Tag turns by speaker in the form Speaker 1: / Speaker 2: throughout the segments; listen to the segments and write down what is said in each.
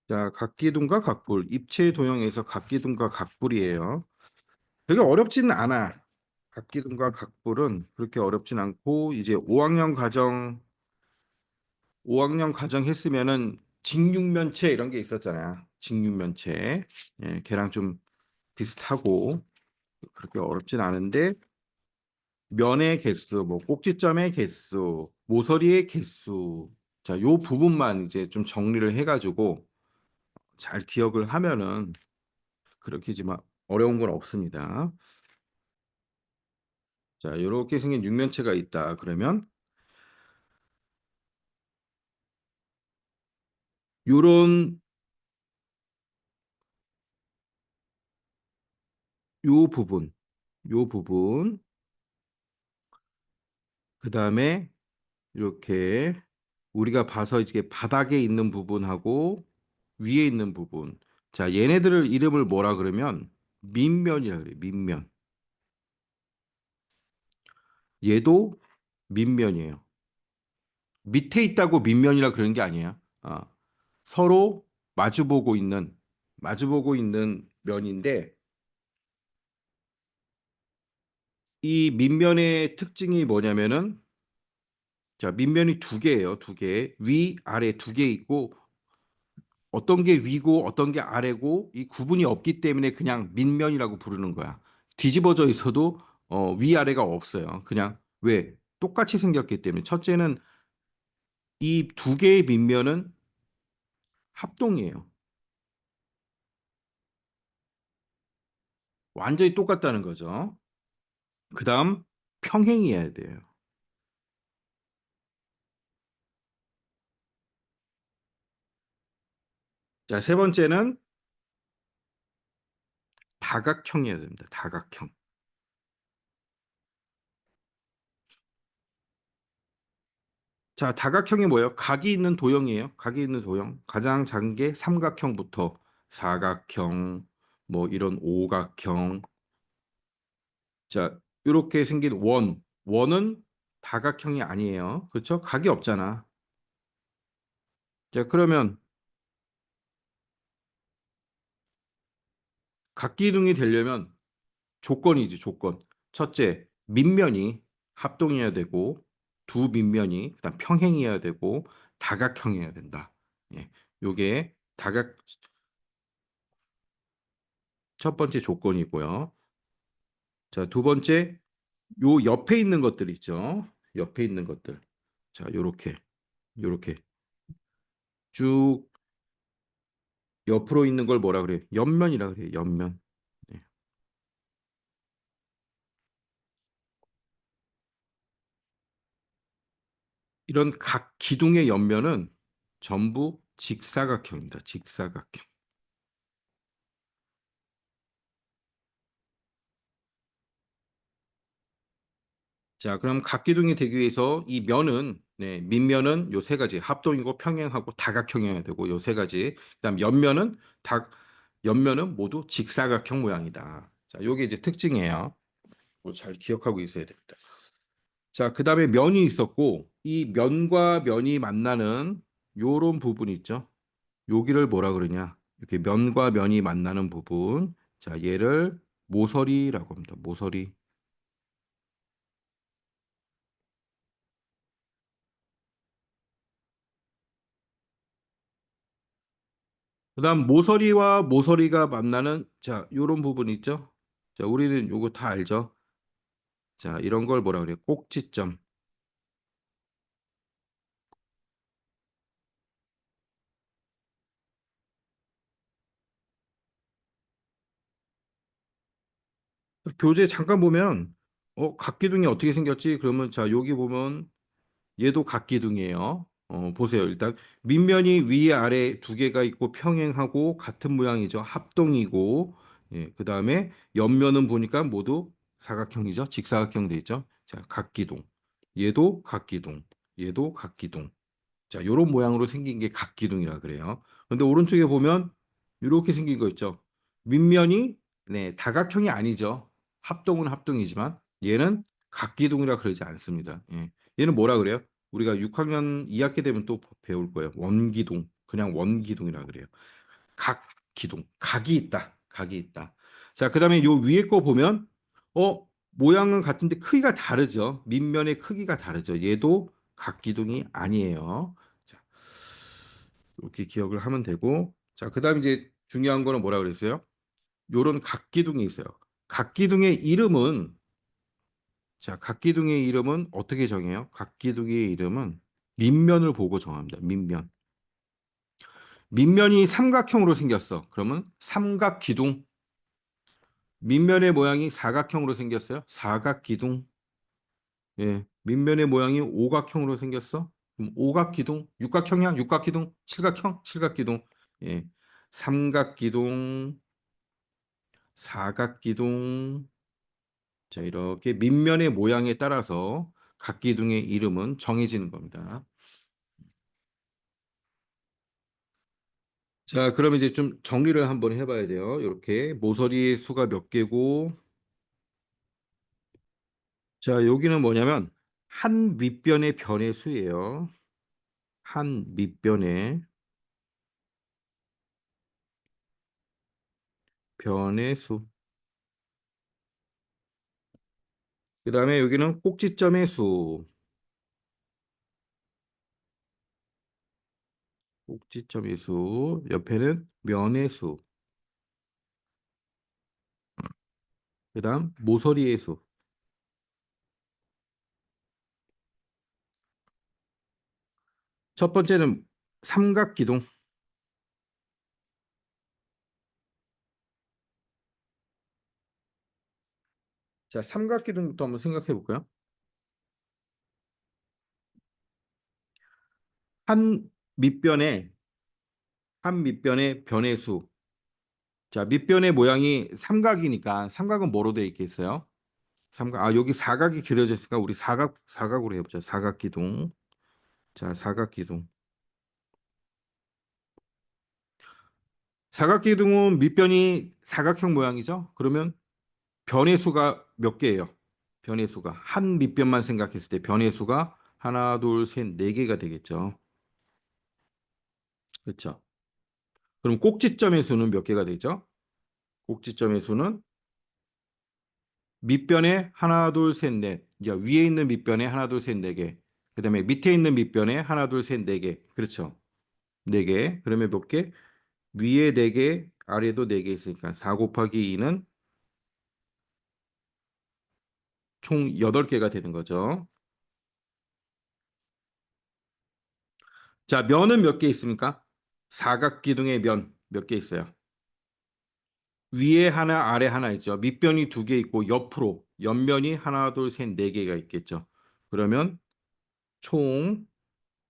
Speaker 1: 자, 각기둥과 각불. 입체 도형에서 각기둥과 각불이에요. 되게 어렵지는 않아. 각기둥과 각불은 그렇게 어렵진 않고 이제 5학년 과정 했으면은 직육면체 이런 게 있었잖아요. 직육면체. 예, 걔랑 좀 비슷하고 그렇게 어렵진 않은데 면의 개수, 뭐 꼭지점의 개수, 모서리의 개수. 자, 요 부분만 이제 좀 정리를 해가지고 잘 기억을 하면은 그렇게지만 어려운 건 없습니다. 자, 이렇게 생긴 육면체가 있다. 그러면 요런 요 부분, 요 부분, 그다음에 이렇게 우리가 봐서 이제 바닥에 있는 부분하고 위에 있는 부분. 자, 얘네들을 이름을 뭐라 그러면 밑면이라 그래요. 밑면. 얘도 밑면이에요. 밑에 있다고 밑면이라 그러는 게 아니에요. 서로 마주보고 있는 면인데 이 밑면의 특징이 뭐냐면은 자, 밑면이 두 개예요. 두 개. 위, 아래 두 개 있고 어떤 게 위고 어떤 게 아래고 이 구분이 없기 때문에 그냥 밑면이라고 부르는 거야. 뒤집어져 있어도 위아래가 없어요. 그냥 왜? 똑같이 생겼기 때문에. 첫째는 이 두 개의 밑면은 합동이에요. 완전히 똑같다는 거죠. 그다음 평행이어야 돼요. 자, 세 번째는 다각형이어야 됩니다. 다각형. 자, 다각형이 뭐예요? 각이 있는 도형이에요. 각이 있는 도형. 가장 작은 게 삼각형부터 사각형, 뭐 이런 오각형. 자, 이렇게 생긴 원. 원은 다각형이 아니에요. 그렇죠? 각이 없잖아. 자, 그러면 각기둥이 되려면 조건이지, 조건. 첫째, 밑면이 합동이어야 되고, 두 밑면이 그다음 평행이어야 되고, 다각형이어야 된다. 예. 요게 첫 번째 조건이고요. 자, 두 번째, 요 옆에 있는 것들 있죠. 옆에 있는 것들. 자, 요렇게 쭉 옆으로 있는 걸 뭐라 그래? 옆면이라 그래. 옆면. 네. 이런 각 기둥의 옆면은 전부 직사각형입니다. 직사각형. 자, 그럼 각 기둥이 되기 위해서 이 면은 밑면은 요 세 가지 합동이고 평행하고 다각형이어야 되고 요 세 가지. 그다음 옆면은 모두 직사각형 모양이다. 자, 요게 이제 특징이에요. 그거 잘 기억하고 있어야 됩니다. 자, 그다음에 면이 있었고 이 면과 면이 만나는 요런 부분 있죠. 여기를 뭐라 그러냐? 이렇게 면과 면이 만나는 부분. 자, 얘를 모서리라고 합니다. 모서리. 그다음 모서리와 모서리가 만나는 자, 요런 부분 있죠? 자, 우리는 요거 다 알죠? 자, 이런 걸 뭐라 그래요? 꼭지점. 교재 잠깐 보면 각기둥이 어떻게 생겼지? 그러면 자, 여기 보면 얘도 각기둥이에요. 보세요. 일단 밑면이 위 아래 두 개가 있고 평행하고 같은 모양이죠. 합동이고 예, 그다음에 옆면은 보니까 모두 사각형이죠. 직사각형 돼 있죠. 자, 각기둥. 얘도 각기둥. 얘도 각기둥. 자, 요런 모양으로 생긴 게 각기둥이라 그래요. 근데 오른쪽에 보면 이렇게 생긴 거 있죠. 밑면이 다각형이 아니죠. 합동은 합동이지만 얘는 각기둥이라 그러지 않습니다. 예. 얘는 뭐라 그래요? 우리가 6학년 2학기 되면 또 배울 거예요. 원기둥. 그냥 원기둥이라 그래요. 각기둥. 각이 있다. 각이 있다. 자, 그다음에 요 위에 거 보면 모양은 같은데 크기가 다르죠. 밑면의 크기가 다르죠. 얘도 각기둥이 아니에요. 자, 이렇게 기억을 하면 되고. 자, 그다음 이제 중요한 거는 뭐라 그랬어요? 요런 각기둥이 있어요. 각기둥의 이름은 자, 각기둥의 이름은 어떻게 정해요? 각기둥의 이름은 밑면을 보고 정합니다. 밑면. 밑면이 삼각형으로 생겼어. 그러면 삼각기둥. 밑면의 모양이 사각형으로 생겼어요. 사각기둥. 예. 밑면의 모양이 오각형으로 생겼어. 그럼 오각기둥. 육각형이야. 육각기둥. 칠각형. 칠각기둥. 예. 삼각기둥. 사각기둥. 자, 이렇게 밑면의 모양에 따라서 각기둥의 이름은 정해지는 겁니다. 자, 그럼 이제 좀 정리를 한번 해봐야 돼요. 이렇게 모서리의 수가 몇 개고, 자, 여기는 뭐냐면 한 밑변의 변의 수예요. 한 밑변의 변의 수. 그다음에 여기는 꼭지점의 수. 꼭지점의 수. 옆에는 면의 수. 그다음 모서리의 수. 첫 번째는 삼각기둥. 자, 삼각기둥부터 한번 생각해 볼까요? 한 밑변에 한 밑변의 변의 수. 자, 밑변의 모양이 삼각이니까 삼각은 뭐로 되어 있겠어요? 삼각. 아, 여기 사각이 그려져 있으니까 우리 사각으로 해보자. 사각기둥. 자, 사각기둥. 사각기둥은 밑변이 사각형 모양이죠? 그러면 변의 수가 몇 개예요? 변의 수가 한 밑변만 생각했을 때 변의 수가 하나, 둘, 셋, 네 개가 되겠죠. 그렇죠? 그럼 꼭지점의 수는 몇 개가 되죠? 꼭지점의 수는 밑변에 하나, 둘, 셋, 넷. 야, 위에 있는 밑변에 하나, 둘, 셋, 네 개. 그다음에 밑에 있는 밑변에 하나, 둘, 셋, 네 개. 그렇죠? 네 개. 그러면 몇 개? 위에 네 개, 아래도 네 개 있으니까 4 곱하기 2는 총 8개가 되는 거죠. 자, 면은 몇 개 있습니까? 사각기둥의 면 몇 개 있어요? 위에 하나, 아래 하나 있죠. 밑변이 두 개 있고 옆으로 옆면이 하나, 둘, 셋, 네 개가 있겠죠. 그러면 총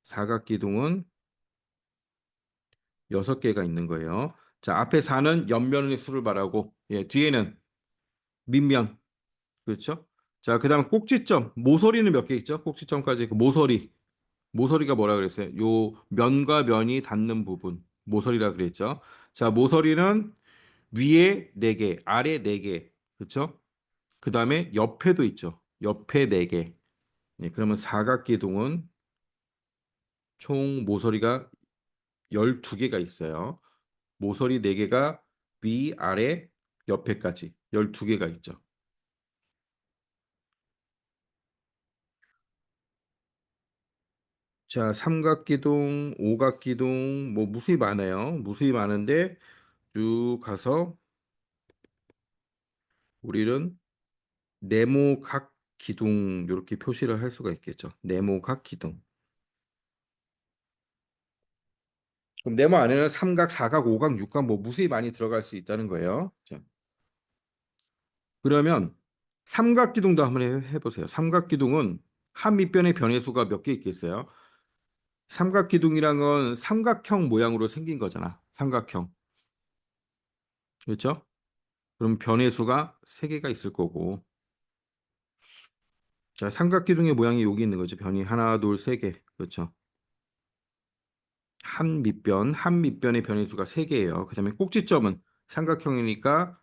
Speaker 1: 사각기둥은 6개가 있는 거예요. 자, 앞에 4는 옆면의 수를 말하고 예, 뒤에는 밑면. 그렇죠? 자, 그다음 꼭지점, 모서리는 몇 개 있죠? 꼭지점까지 그 모서리. 모서리가 뭐라 그랬어요? 요 면과 면이 닿는 부분. 모서리라 그랬죠. 자, 모서리는 위에 4개, 아래 4개. 그렇죠? 그다음에 옆에도 있죠. 옆에 4개. 네, 그러면 사각기둥은 총 모서리가 12개가 있어요. 모서리 4개가 위, 아래, 옆에까지 12개가 있죠. 자, 삼각기둥, 오각기둥, 뭐 무수히 많아요. 무수히 많은데 쭉 가서 우리는 네모각 기둥 이렇게 표시를 할 수가 있겠죠. 네모각 기둥. 그럼 네모 안에는 삼각, 사각, 오각, 육각 뭐 무수히 많이 들어갈 수 있다는 거예요. 자, 그러면 삼각기둥도 한번 해보세요. 삼각기둥은 한 밑변의 변의 수가 몇 개 있겠어요? 삼각기둥이란 건 삼각형 모양으로 생긴 거잖아. 삼각형. 그렇죠? 그럼 변의 수가 3개가 있을 거고. 자, 삼각기둥의 모양이 여기 있는 거죠. 변이 하나, 둘, 세 개. 그렇죠. 한 밑변의 변의 수가 3개예요. 그다음에 꼭지점은 삼각형이니까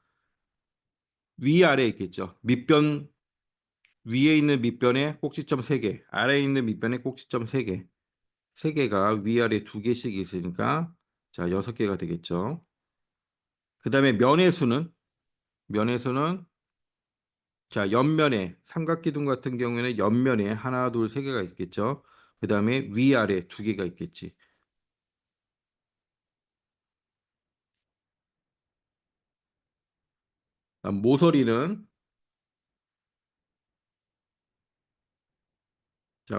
Speaker 1: 위아래 있겠죠. 밑변 위에 있는 밑변에 꼭지점 3개, 아래에 있는 밑변에 꼭지점 3개. 3개가 위아래 2개씩 있으니까 자, 6개가 되겠죠. 그다음에 면의 수는 자, 옆면에 삼각기둥 같은 경우에는 옆면에 하나, 둘, 3개가 있겠죠. 그다음에 위아래 2개가 있겠지. 다음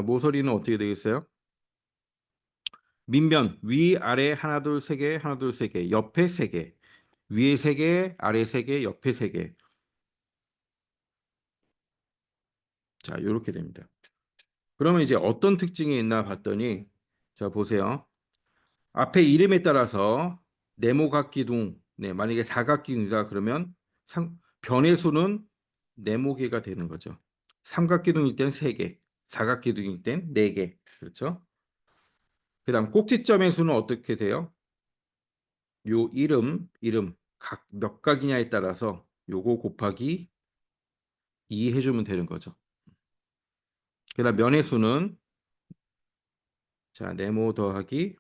Speaker 1: 모서리는 어떻게 되겠어요? 밑면 위아래 하나, 둘, 3개, 하나, 둘, 3개, 옆에 3개. 위에 3개, 아래 3개, 옆에 3개. 자, 이렇게 됩니다. 그러면 이제 어떤 특징이 있나 봤더니 자, 보세요. 앞에 이름에 따라서 네모각기둥, 네, 만약에 사각기둥이다 그러면 변의 수는 네모개가 되는 거죠. 삼각기둥일 땐 3개, 사각기둥일 땐 4개. 그렇죠? 그다음 꼭지점의 수는 어떻게 돼요? 요 이름 각 몇 각이냐에 따라서 요거 곱하기 2 해주면 되는 거죠. 그다음 면의 수는 자, 네모 더하기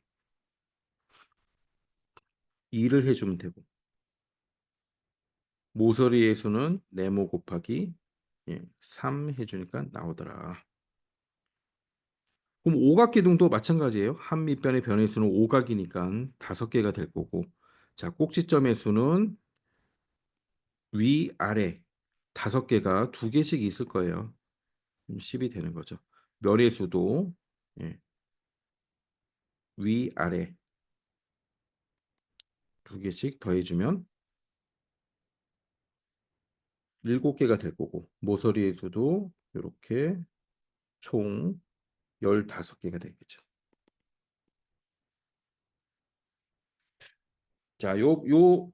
Speaker 1: 2를 해주면 되고 모서리의 수는 네모 곱하기 3 해주니까 나오더라. 그럼 오각기둥도 마찬가지예요. 한 밑변의 변의 수는 오각이니까 5개가 될 거고 자, 꼭지점의 수는 위, 아래 5개가 2개씩 있을 거예요. 10이 되는 거죠. 면의 수도 예, 위, 아래 2개씩 더해주면 7개가 될 거고 모서리의 수도 이렇게 총 15개가 되겠죠. 자, 요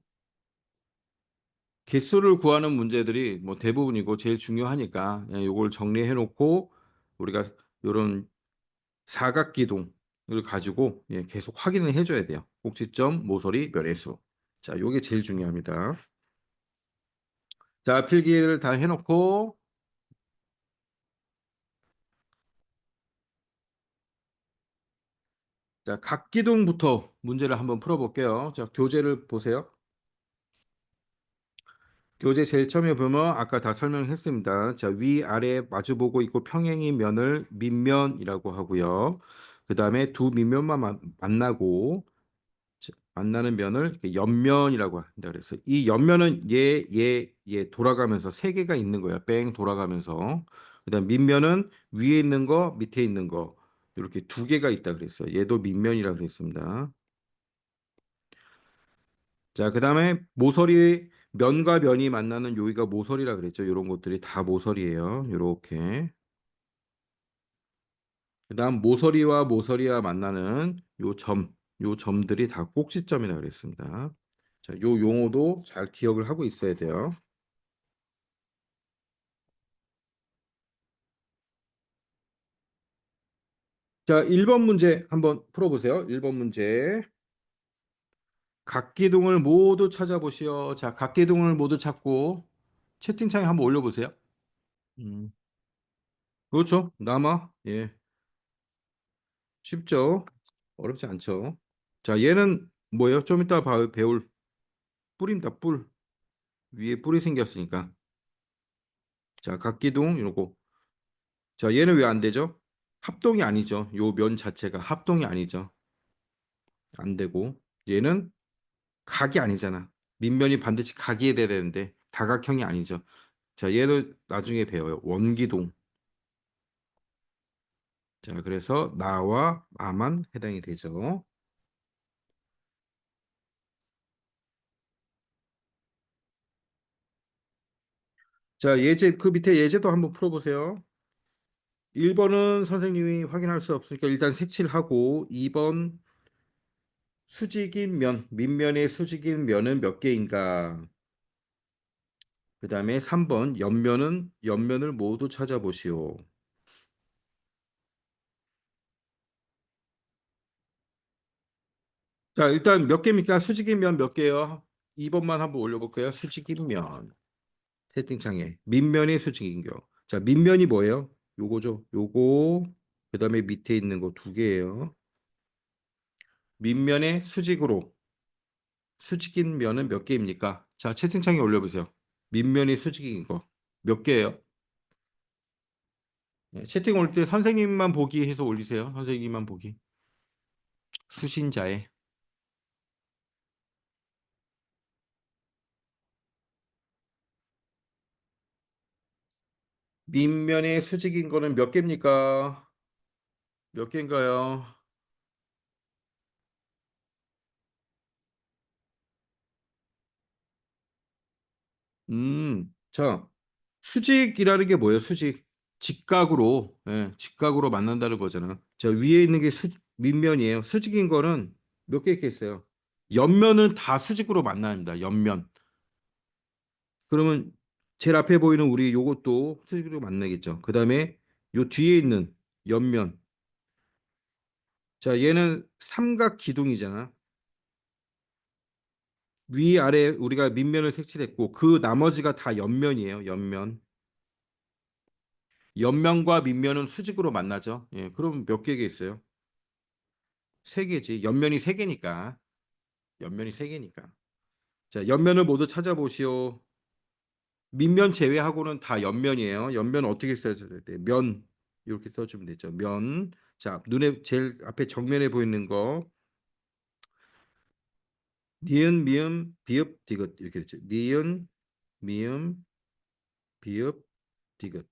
Speaker 1: 개수를 구하는 문제들이 뭐 대부분이고 제일 중요하니까 요걸 정리해 놓고 우리가 요런 사각기둥을 가지고 계속 확인을 해줘야 돼요. 꼭지점, 모서리, 면의 수. 자, 요게 제일 중요합니다. 자, 필기를 다 해놓고 자, 각기둥부터 문제를 한번 풀어볼게요. 자, 교재를 보세요. 교재 제일 처음에 보면 아까 다 설명했습니다. 자, 위아래 마주보고 있고 평행인 면을 밑면이라고 하고요. 그 다음에 두 밑면만 만나고 만나는 면을 이렇게 옆면이라고 한다 그래서 이 옆면은 얘 돌아가면서 3개가 있는 거야. 뺑 돌아가면서. 그다음 밑면은 위에 있는 거, 밑에 있는 거 이렇게 2개가 있다 그랬어요. 얘도 밑면이라고 그랬습니다. 자, 그다음에 모서리 면과 면이 만나는 여기가 모서리라 그랬죠. 이런 것들이 다 모서리예요. 이렇게. 그다음 모서리와 모서리와 만나는 요 점들이 다 꼭지점이라 그랬습니다. 자, 요 용어도 잘 기억을 하고 있어야 돼요. 자, 1번 문제 한번 풀어보세요. 1번 문제. 각기둥을 모두 찾아보시오. 자, 각기둥을 모두 찾고 채팅창에 한번 올려보세요. 음, 그렇죠. 남아. 예, 쉽죠. 어렵지 않죠. 자, 얘는 뭐예요? 좀 이따 배울 뿔입니다. 뿔. 위에 뿔이 생겼으니까. 자, 각기둥 이러고. 자, 얘는 왜 안 되죠? 합동이 아니죠. 요 면 자체가 합동이 아니죠. 안 되고. 얘는 각이 아니잖아. 밑면이 반드시 각이 돼야 되는데 다각형이 아니죠. 자, 얘를 나중에 배워요. 원기둥. 자, 그래서 나와 마만 해당이 되죠. 자, 예제 그 밑에 예제도 한번 풀어보세요. 1번은 선생님이 확인할 수 없으니까 일단 색칠하고 2번 수직인 면, 밑면의 수직인 면은 몇 개인가? 그다음에 3번 옆면을 모두 찾아보시오. 자, 일단 몇 개입니까? 수직인 면 몇 개요? 2번만 한번 올려볼게요. 수직인 면. 채팅창에 밑면이 수직인 경. 자, 밑면이 뭐예요? 요거죠. 요거 그다음에 밑에 있는 거 두 개예요. 밑면에 수직인 면은 몇 개입니까? 자, 채팅창에 올려보세요. 밑면이 수직인 거 몇 개예요? 네, 채팅 올 때 선생님만 보기 해서 올리세요. 선생님만 보기. 수신자에. 밑면에 수직인 거는 몇 개입니까? 몇 개인가요? 자, 수직이라는 게 뭐예요? 수직. 직각으로, 예, 직각으로 만난다는 거잖아. 자, 위에 있는 게 밑면이에요. 수직인 거는 몇 개 있겠어요? 옆면은 다 수직으로 만납니다. 옆면. 그러면 제일 앞에 보이는 우리 요것도 수직으로 만나겠죠. 그 다음에 요 뒤에 있는 옆면. 자, 얘는 삼각 기둥이잖아. 위아래 우리가 밑면을 색칠했고 그 나머지가 다 옆면이에요. 옆면. 옆면과 밑면은 수직으로 만나죠. 예, 그럼 몇 개가 있어요? 세 개지. 옆면이 세 개니까. 옆면이 세 개니까. 자, 옆면을 모두 찾아보시오. 밑면 제외하고는 다 옆면이에요. 옆면 어떻게 써야 돼? 면 이렇게 써주면 되죠. 면. 자, 눈에 제일 앞에 정면에 보이는 거 니은, 미음, 비읍, 디귿 이렇게 됐죠. 니은, 미음, 비읍, 디귿.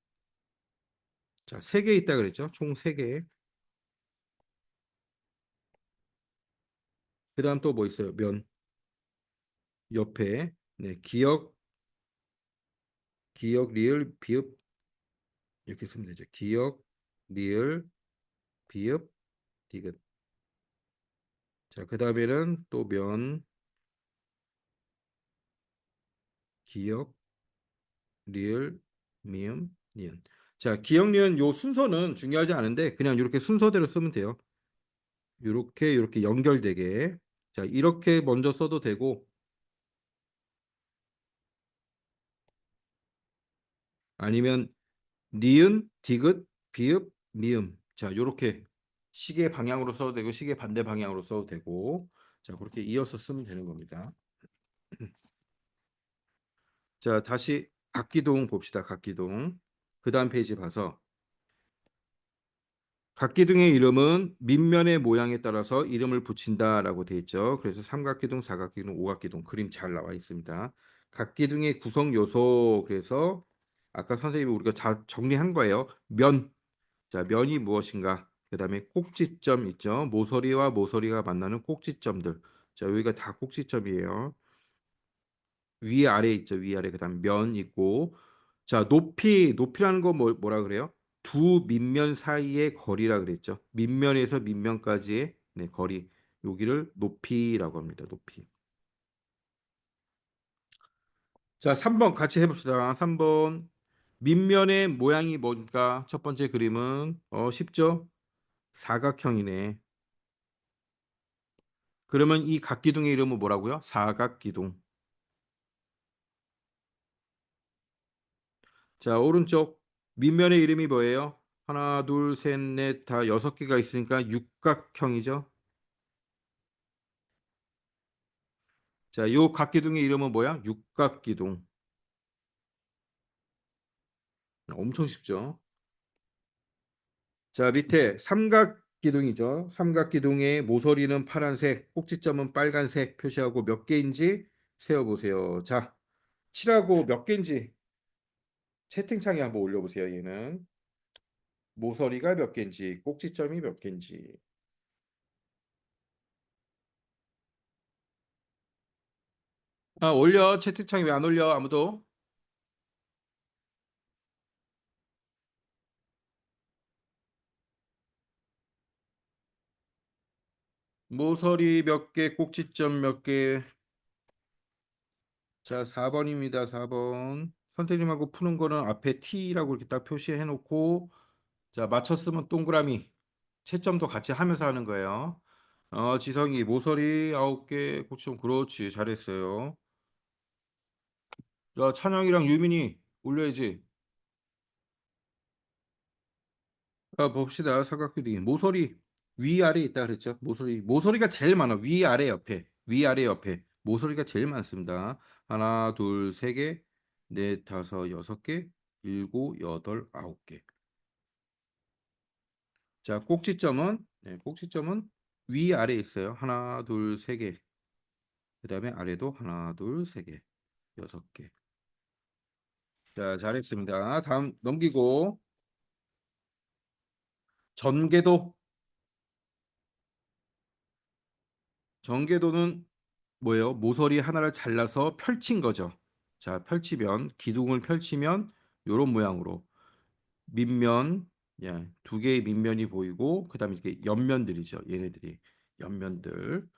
Speaker 1: 자, 세 개 있다 그랬죠. 총 세 개. 그다음 또 뭐 있어요? 면 옆에 네, 기역, 리을, 비읍 이렇게 쓰면 되죠. 기역, 리을, 비읍, 디귿. 자, 그다음에는 또 면, 기역, 리을, 미음, 니은. 자, 기역, 리은 요 순서는 중요하지 않은데 그냥 이렇게 순서대로 쓰면 돼요. 이렇게 연결되게. 자, 이렇게 먼저 써도 되고 아니면 니은, 디귿, 비읍, 미음. 자, 요렇게 시계 방향으로 써도 되고 시계 반대 방향으로 써도 되고 자, 그렇게 이어서 쓰면 되는 겁니다. 자, 다시 각기동 봅시다. 각기동. 그 다음 페이지 봐서 각기둥의 이름은 밑면의 모양에 따라서 이름을 붙인다라고 돼 있죠. 그래서 삼각기둥, 사각기둥, 오각기둥 그림 잘 나와 있습니다. 각기둥의 구성 요소 그래서 아까 선생님이 우리가 정리한 거예요. 면. 자, 면이 무엇인가? 그다음에 꼭지점 있죠. 모서리와 모서리가 만나는 꼭지점들. 자, 여기가 다 꼭지점이에요. 위아래 있죠. 위아래. 그다음 면 있고. 자, 높이라는 거 뭐라 그래요? 두 밑면 사이의 거리라 그랬죠. 밑면에서 밑면까지의 네, 거리. 여기를 높이라고 합니다. 높이. 자, 3번 같이 해봅시다. 3번. 밑면의 모양이 뭘까? 첫 번째 그림은 쉽죠? 사각형이네. 그러면 이 각기둥의 이름은 뭐라고요? 사각기둥. 자, 오른쪽 밑면의 이름이 뭐예요? 하나, 둘, 셋, 넷, 다 여섯 개가 있으니까 육각형이죠. 자, 요 각기둥의 이름은 뭐야? 육각기둥. 엄청 쉽죠? 자, 밑에 삼각기둥이죠. 삼각기둥의 모서리는 파란색, 꼭지점은 빨간색 표시하고 몇 개인지 세어보세요. 자, 칠하고 몇 개인지 채팅창에 한번 올려보세요. 얘는 모서리가 몇 개인지, 꼭지점이 몇 개인지. 아, 올려. 채팅창에 왜 안 올려? 아무도. 모서리 몇 개, 꼭지점 몇 개. 자, 4번입니다. 4번. 선생님하고 푸는 거는 앞에 T라고 이렇게 딱 표시해 놓고 자, 맞췄으면 동그라미. 채점도 같이 하면서 하는 거예요. 지성이 모서리 9개, 꼭지점 그렇지. 잘했어요. 자, 찬영이랑 유민이 올려야지. 봅시다. 삼각기둥이 모서리 위아래 있다 그랬죠. 모서리가 제일 많아. 위아래 옆에 위아래 옆에 모서리가 제일 많습니다. 하나, 둘, 세 개, 넷, 다섯, 여섯 개, 일곱, 여덟, 아홉 개. 자, 꼭지점은 위아래 있어요. 하나, 둘, 세 개. 그다음에 아래도 하나, 둘, 세 개, 여섯 개. 자, 잘했습니다. 다음 넘기고 전개도. 전개도는 뭐예요? 모서리 하나를 잘라서 펼친 거죠. 자, 펼치면 기둥을 펼치면 요런 모양으로 밑면, 예, 두 개의 밑면이 보이고 그다음에 이렇게 옆면들이죠. 얘네들이 옆면들.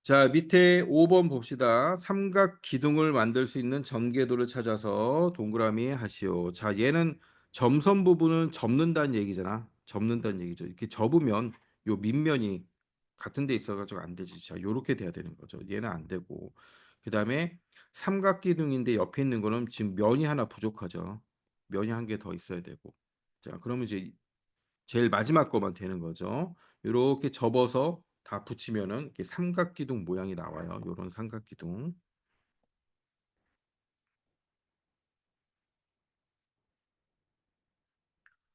Speaker 1: 자, 밑에 5번 봅시다. 삼각 기둥을 만들 수 있는 전개도를 찾아서 동그라미 하시오. 자, 얘는 점선 부분은 접는다는 얘기잖아. 접는다는 얘기죠. 이렇게 접으면 요 밑면이 같은 데 있어가지고 안 되지. 자, 요렇게 돼야 되는 거죠. 얘는 안 되고. 그다음에 삼각 기둥인데 옆에 있는 거는 지금 면이 하나 부족하죠. 면이 한 개 더 있어야 되고. 자, 그러면 이제 제일 마지막 거만 되는 거죠. 이렇게 접어서 다 붙이면은 이렇게 삼각기둥 모양이 나와요. 요런 삼각기둥.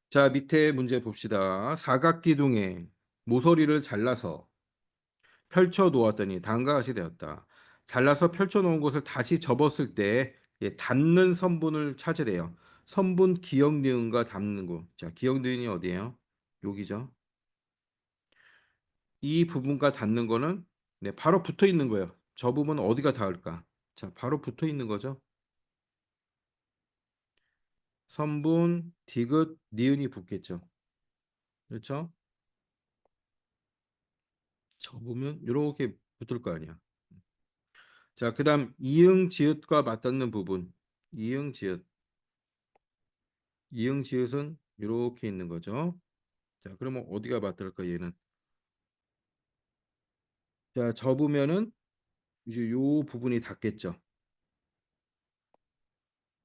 Speaker 1: 자, 밑에 문제 봅시다. 사각기둥에 모서리를 잘라서 펼쳐 놓았더니 다음과 같이 되었다. 잘라서 펼쳐 놓은 것을 다시 접었을 때 닿는 선분을 찾으래요. 선분 기역 니은과 닿는 곳. 자, 기역 니은이 어디예요? 여기죠. 이 부분과 닿는 거는 네, 바로 붙어 있는 거예요. 저 부분 어디가 닿을까? 자, 바로 붙어 있는 거죠. 선분, 디귿, 니은이 붙겠죠. 그렇죠? 접으면 이렇게 붙을 거 아니야. 자, 그다음 이응 지읒과 맞닿는 부분. 이응 지읒. 이응 지읒은 이렇게 있는 거죠. 자, 그러면 어디가 맞닿을까 얘는? 자, 접으면은 이제 요 부분이 닿겠죠.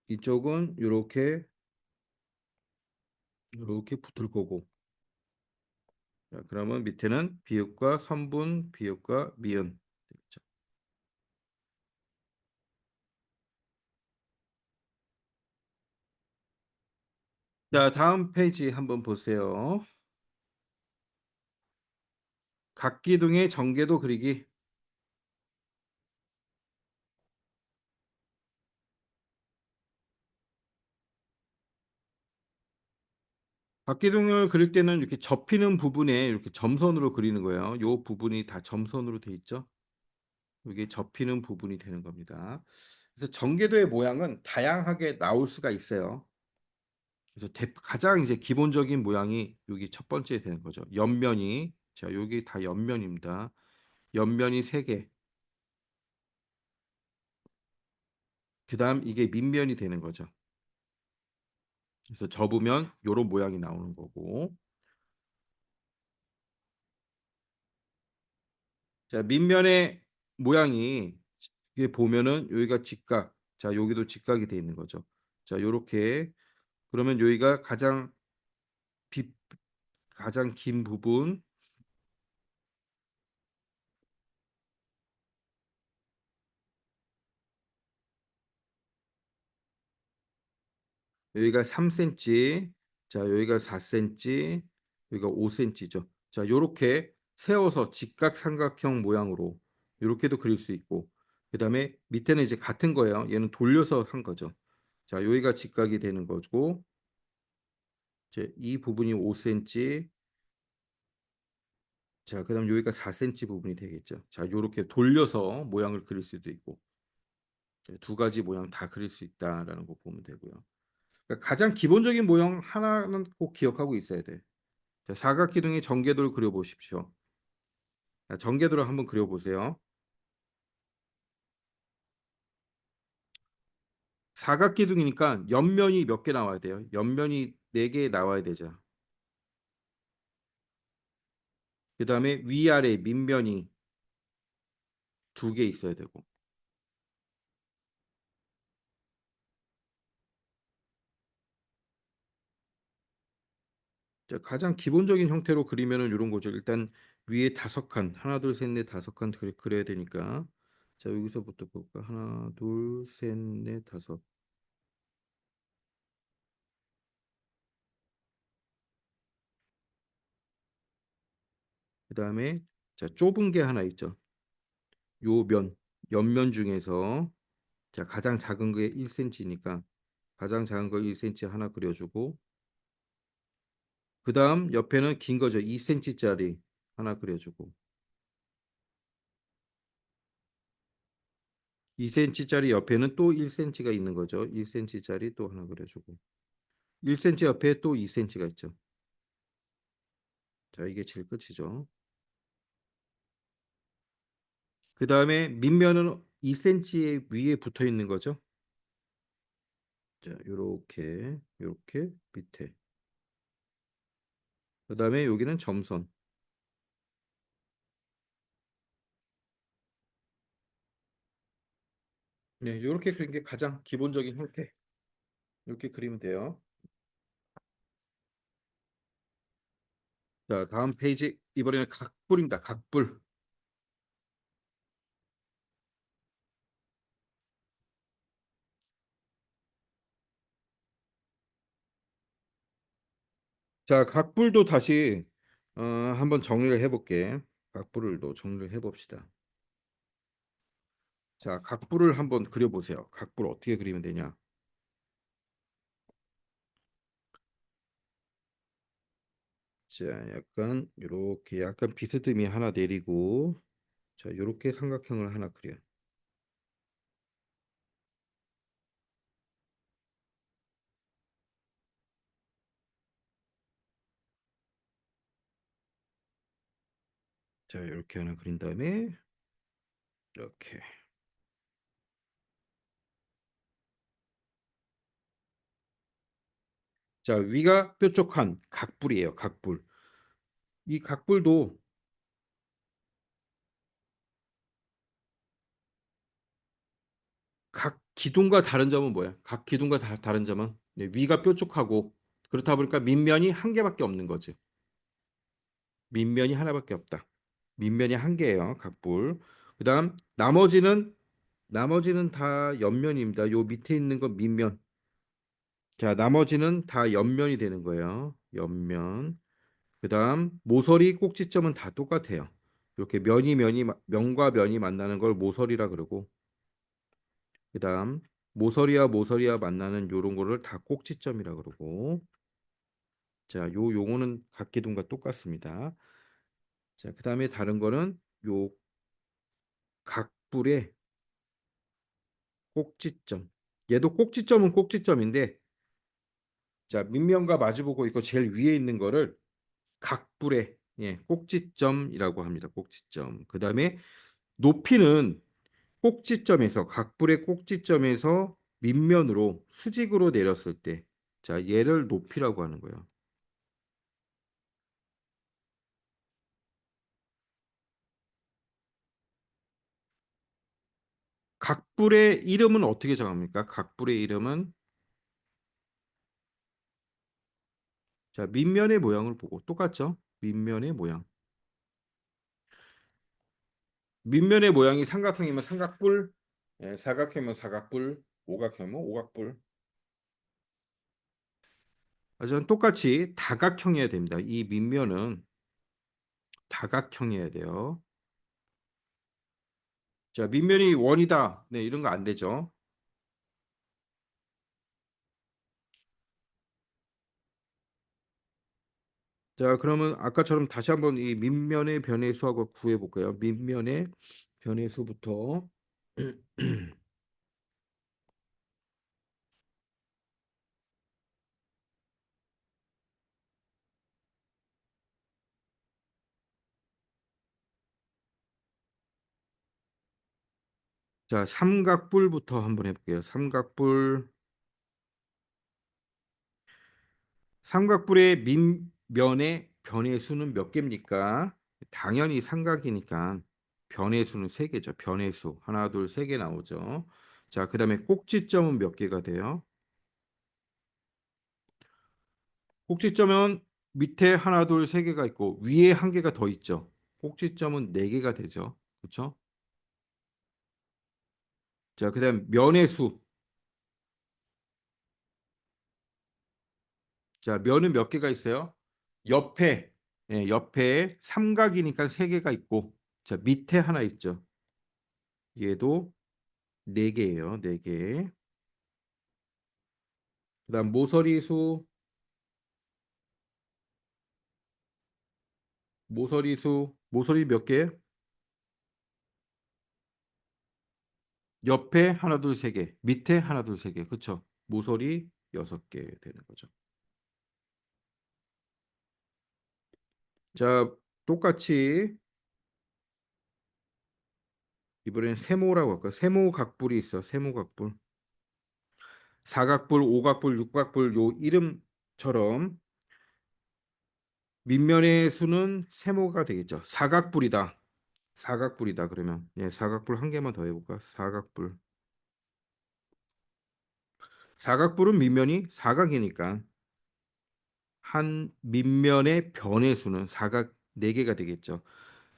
Speaker 1: 이쪽은 이렇게 붙을 거고. 자, 그러면 밑에는 비읍과 선분, 비읍과 미음. 되겠죠. 자, 다음 페이지 한번 보세요. 각기둥의 전개도 그리기. 각기둥을 그릴 때는 이렇게 접히는 부분에 이렇게 점선으로 그리는 거예요. 요 부분이 다 점선으로 돼 있죠. 이게 접히는 부분이 되는 겁니다. 그래서 전개도의 모양은 다양하게 나올 수가 있어요. 그래서 가장 이제 기본적인 모양이 여기 첫 번째 되는 거죠. 옆면이 자, 여기 다 옆면입니다. 옆면이 세 개. 그다음 이게 밑면이 되는 거죠. 그래서 접으면 요런 모양이 나오는 거고. 자, 밑면의 모양이 이게 보면은 여기가 직각. 자, 여기도 직각이 돼 있는 거죠. 자, 요렇게 그러면 여기가 빛 가장 긴 부분, 여기가 3cm, 자, 여기가 4cm, 여기가 5cm죠. 자, 요렇게 세워서 직각삼각형 모양으로 요렇게도 그릴 수 있고, 그다음에 밑에는 이제 같은 거예요. 얘는 돌려서 한 거죠. 자, 여기가 직각이 되는 거고, 이제 이 부분이 5cm, 자, 그다음 여기가 4cm 부분이 되겠죠. 자, 요렇게 돌려서 모양을 그릴 수도 있고, 두 가지 모양 다 그릴 수 있다라는 거 보면 되고요. 그러니까 가장 기본적인 모형 하나는 꼭 기억하고 있어야 돼. 자, 사각기둥의 전개도를 그려보십시오. 자, 전개도를 한번 그려보세요. 사각기둥이니까 옆면이 몇 개 나와야 돼요? 옆면이 네 개 나와야 되죠. 그 다음에 위아래 밑면이 두 개 있어야 되고. 자, 가장 기본적인 형태로 그리면은 이런 거죠. 일단 위에 다섯 칸, 하나, 둘, 셋, 넷, 다섯 칸 그려야 되니까. 자, 여기서부터 볼까? 하나, 둘, 셋, 넷, 다섯. 그다음에 자, 좁은 게 하나 있죠. 요 면, 옆면 중에서 자, 가장 작은 게 1cm니까 가장 작은 거 1cm 하나 그려주고 그다음 옆에는 긴 거죠. 2cm짜리 하나 그려주고 2cm짜리 옆에는 또 1cm가 있는 거죠. 1cm짜리 또 하나 그려주고 1cm 옆에 또 2cm가 있죠. 자, 이게 제일 끝이죠. 그다음에 밑면은 2cm 위에 붙어 있는 거죠. 자, 요렇게 밑에. 그다음에 여기는 점선. 네, 요렇게 그린 게 가장 기본적인 형태. 이렇게 그리면 돼요. 자, 다음 페이지. 이번에는 각불입니다. 각불. 자, 각불도 다시 한번 정리를 해볼게. 각불을 또 정리를 해봅시다. 자, 각불을 한번 그려보세요. 각불 어떻게 그리면 되냐? 자, 약간 요렇게 약간 비스듬히 하나 내리고 자, 요렇게 삼각형을 하나 그려. 자, 요렇게 하나 그린 다음에 이렇게. 자, 위가 뾰족한 각불이에요. 각불. 이 각불도 각 기둥과 다른 점은 뭐야? 각 기둥과 다른 점은 네, 위가 뾰족하고 그렇다 보니까 밑면이 한 개밖에 없는 거지. 밑면이 하나밖에 없다. 밑면이 한 개예요. 각불. 그다음 나머지는 다 옆면입니다. 요 밑에 있는 건 밑면. 자, 나머지는 다 옆면이 되는 거예요. 옆면. 그다음 모서리 꼭지점은 다 똑같아요. 이렇게 면과 면이 만나는 걸 모서리라 그러고 그다음 모서리와 만나는 요런 거를 다 꼭지점이라 그러고 자, 요 용어는 각기둥과 똑같습니다. 자, 그다음에 다른 거는 요 각불의 꼭지점. 얘도 꼭지점은 꼭지점인데 자, 밑면과 마주보고 있고 제일 위에 있는 거를 각불의 꼭지점이라고 합니다. 꼭지점. 그다음에 높이는 꼭지점에서 각불의 꼭지점에서 밑면으로 수직으로 내렸을 때 자, 얘를 높이라고 하는 거예요. 각불의 이름은 어떻게 정합니까? 각불의 이름은 자, 밑면의 모양을 보고 똑같죠? 밑면의 모양. 밑면의 모양이 삼각형이면 삼각불, 사각형이면 사각불, 오각형이면 오각불. 저는 똑같이 다각형이어야 됩니다. 이 밑면은 다각형이어야 돼요. 자, 밑면이 원이다. 네, 이런 거 안 되죠. 자, 그러면 아까처럼 다시 한번 이 밑면의 변의 수학을 구해 볼까요? 밑면의 변의 수부터 자, 삼각뿔부터 한번 해볼게요. 삼각뿔의 밑면의 변의 수는 몇 개입니까? 당연히 삼각이니까 변의 수는 세 개죠. 변의 수 하나, 둘, 세 개 나오죠. 자, 그다음에 꼭지점은 몇 개가 돼요? 꼭지점은 밑에 하나, 둘, 세 개가 있고 위에 한 개가 더 있죠. 꼭지점은 네 개가 되죠. 그렇죠? 자, 그다음 면의 수. 자, 면은 몇 개가 있어요? 옆에, 옆에 삼각이니까 세 개가 있고, 자, 밑에 하나 있죠. 얘도 네 개예요. 네 개. 그다음 모서리 수, 모서리 수, 모서리 몇 개? 옆에 하나, 둘, 세 개, 밑에 하나, 둘, 세 개. 그쵸? 모서리 여섯 개 되는 거죠. 자, 똑같이 이번엔 세모라고 할까요? 세모 각불이 있어. 세모 각불. 사각불, 오각불, 육각불 요 이름처럼 밑면의 수는 세모가 되겠죠. 사각불이다. 사각불이다. 그러면 사각불 한 개만 더 해볼까? 사각불. 사각불은 밑면이 사각이니까 한 밑면의 변의 수는 사각 네 개가 되겠죠.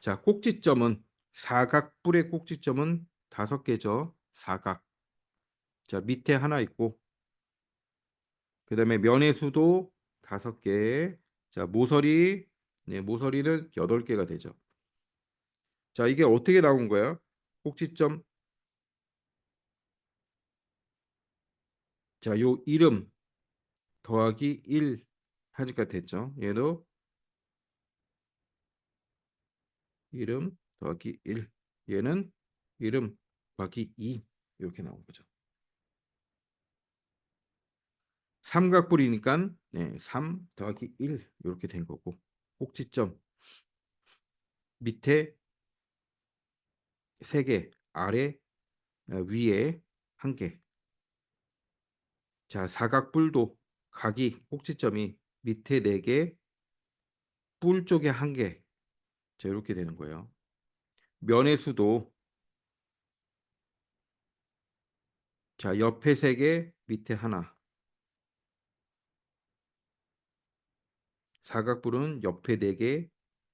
Speaker 1: 자, 꼭지점은 사각뿔의 꼭지점은 다섯 개죠. 사각. 자, 밑에 하나 있고 그다음에 면의 수도 다섯 개. 자, 모서리 모서리는 여덟 개가 되죠. 자, 이게 어떻게 나온 거야? 꼭지점. 자, 요 이름 더하기 1 하니까 됐죠. 얘도 이름 더하기 1. 얘는 이름 더하기 2 이렇게 나온 거죠. 삼각뿔이니까 3 더하기 1 이렇게 된 거고 꼭지점 밑에 3개, 아래 위에 1개. 자, 사각뿔도 각이 꼭지점이 밑에 4개, 뿔 쪽에 1개. 자, 이렇게 되는 거예요. 면의 수도 자, 옆에 3개, 밑에 하나. 사각뿔은 옆에 4개,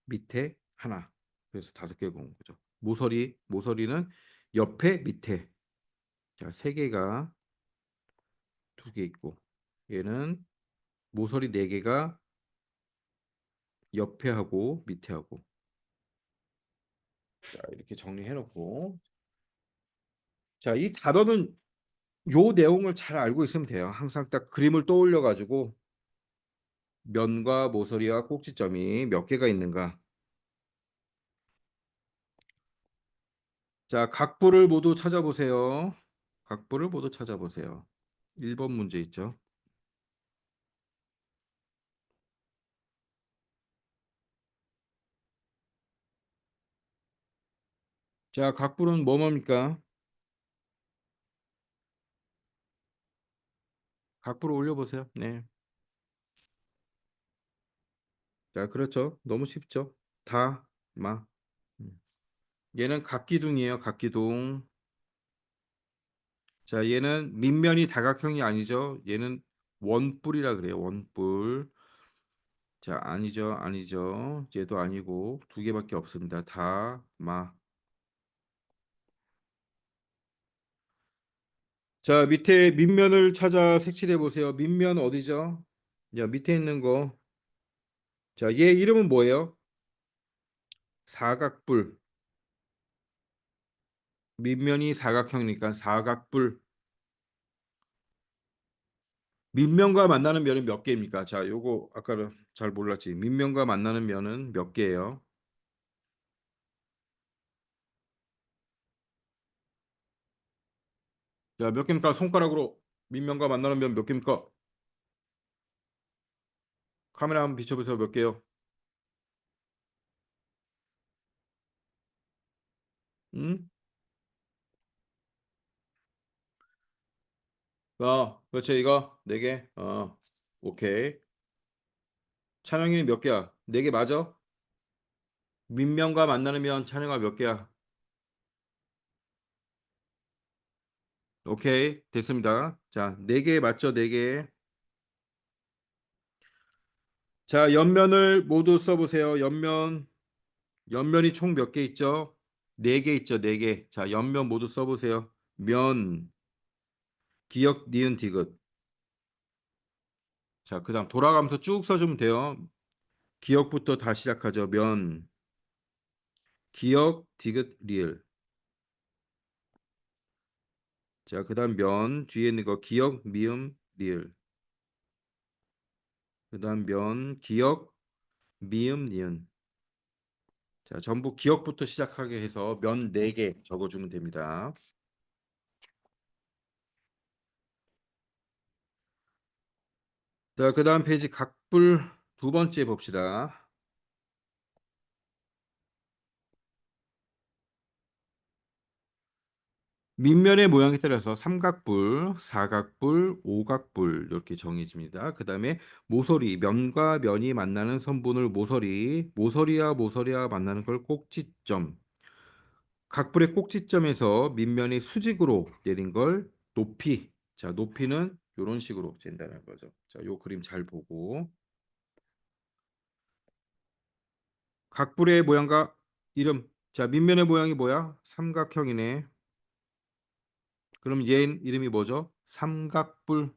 Speaker 1: 밑에 하나. 그래서 5개가 온 거죠. 모서리는 옆에 밑에. 자, 3개가 2개 있고 얘는 모서리 4개가 옆에 하고 밑에 하고. 자, 이렇게 정리해 놓고 자, 이 단어는 요 내용을 잘 알고 있으면 돼요. 항상 딱 그림을 떠올려 가지고 면과 모서리와 꼭지점이 몇 개가 있는가. 자, 각부를 모두 찾아보세요. 각부를 모두 찾아보세요. 1번 문제 있죠. 자, 각부는 뭐뭡니까? 각부를 올려보세요. 네. 자, 그렇죠. 너무 쉽죠. 다, 마. 음. 얘는 각기둥이에요. 각기둥. 자, 얘는 밑면이 다각형이 아니죠. 얘는 원뿔이라 그래요. 원뿔. 자, 아니죠. 아니죠. 얘도 아니고 두 개밖에 없습니다. 다, 마. 자, 밑에 밑면을 찾아 색칠해 보세요. 밑면 어디죠? 자, 밑에 있는 거. 자, 얘 이름은 뭐예요? 사각뿔. 밑면이 사각형이니까 사각뿔. 밑면과 만나는 면은 몇 개입니까? 자, 요거 아까는 잘 몰랐지. 밑면과 만나는 면은 몇 개예요? 자, 몇 개입니까? 손가락으로 밑면과 만나는 면 몇 개입니까? 카메라 한번 비춰보세요. 몇 개요? 응? 그렇지 이거 네 개. 오케이. 찬영이는 몇 개야? 네 개 맞아? 민명과 만나는 면 찬영아 몇 개야? 오케이 됐습니다. 자, 네 개 맞죠? 네 개. 자, 옆면을 모두 써보세요. 옆면이 총 몇 개 있죠? 네 개 있죠, 네 개. 자, 옆면 모두 써보세요. 면, 기역, 니은, 디귿. 자, 그다음 돌아가면서 쭉 써주면 돼요. 기역부터 다 시작하죠. 면, 기역, 디귿, 리을. 자, 그다음 면 뒤에 있는 거 기역, 미음, 리을. 그다음 면, 기역, 미음, 니은. 자, 전부 기역부터 시작하게 해서 면 4개 적어주면 됩니다. 자, 그다음 페이지 각불 두 번째 봅시다. 밑면의 모양에 따라서 삼각불, 사각불, 오각불 이렇게 정해집니다. 그다음에 모서리, 면과 면이 만나는 선분을 모서리, 모서리와 만나는 걸 꼭지점. 각불의 꼭지점에서 밑면이 수직으로 내린 걸 높이. 자, 높이는 이런 식으로 잰다는 거죠. 자, 요 그림 잘 보고 각불의 모양과 이름. 자, 밑면의 모양이 뭐야? 삼각형이네. 그럼 얘 이름이 뭐죠? 삼각불.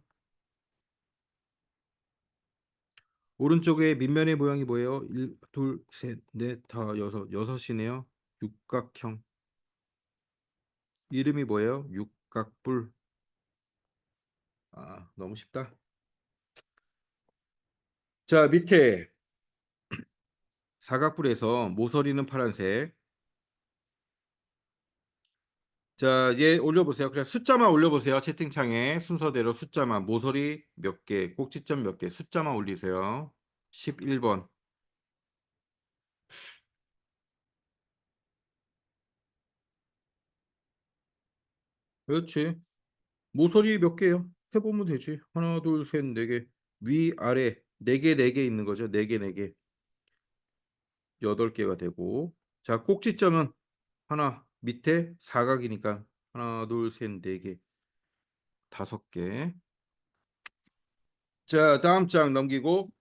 Speaker 1: 오른쪽에 밑면의 모양이 뭐예요? 1, 2, 셋, 넷, 다 여섯이네요. 육각형. 이름이 뭐예요? 육각불. 아, 너무 쉽다. 자, 밑에 사각불에서 모서리는 파란색. 자, 얘 올려보세요. 그냥 숫자만 올려보세요. 채팅창에 순서대로 숫자만. 모서리 몇 개, 꼭지점 몇 개, 숫자만 올리세요. 11번. 그렇지. 모서리 몇 개요? 해보면 되지. 하나, 둘, 셋, 네 개. 위, 아래. 네 개 있는 거죠. 네 개. 8개가 되고. 자, 꼭지점은 하나, 밑에 사각이니까 하나, 둘, 셋, 네 개. 5개. 자, 다음 장 넘기고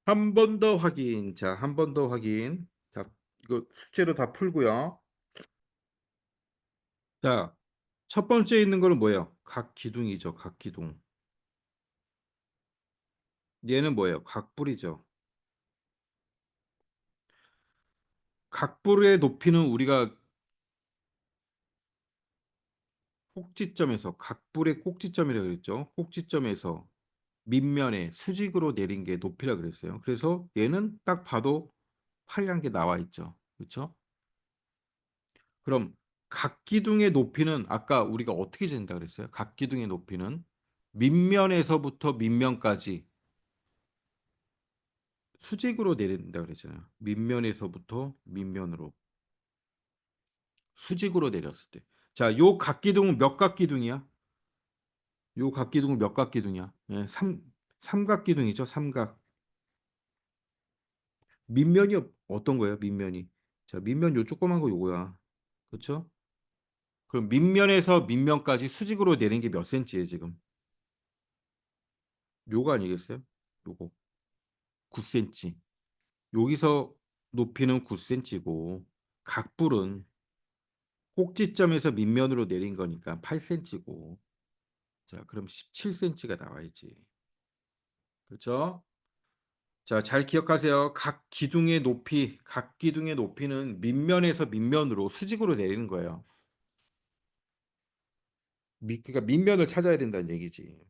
Speaker 1: 한 번 더 확인. 자, 한 번 더 확인. 자, 이거 숙제로 다 풀고요. 자, 첫 번째 있는 거는 뭐예요? 각기둥이죠. 각기둥. 얘는 뭐예요? 각불이죠. 각불의 높이는 우리가 꼭지점에서 각불의 꼭지점이라고 그랬죠. 꼭지점에서 밑면에 수직으로 내린 게 높이라 그랬어요. 그래서 얘는 딱 봐도 파란 게 나와 있죠. 그렇죠? 그럼 각기둥의 높이는 아까 우리가 어떻게 재는다 그랬어요? 각기둥의 높이는 밑면에서부터 밑면까지 수직으로 내린다 그랬잖아요. 밑면에서부터 밑면으로 수직으로 내렸을 때. 자, 요 각기둥은 몇 각기둥이야? 요 각기둥은 몇 각기둥이야? 예, 삼각기둥이죠. 삼각. 밑면이 어떤 거예요? 밑면이. 자, 밑면 요 조그만 거 요거야. 그렇죠? 그럼 밑면에서 밑면까지 수직으로 내린 게 몇 센치예요, 지금? 요거 아니겠어요? 요거 9cm. 여기서 높이는 9cm고 각불은 꼭지점에서 밑면으로 내린 거니까 8cm고. 자, 그럼 17cm가 나와야지. 그렇죠? 자, 잘 기억하세요. 각 기둥의 높이는 밑면에서 밑면으로 수직으로 내리는 거예요. 그러니까 밑면을 찾아야 된다는 얘기지.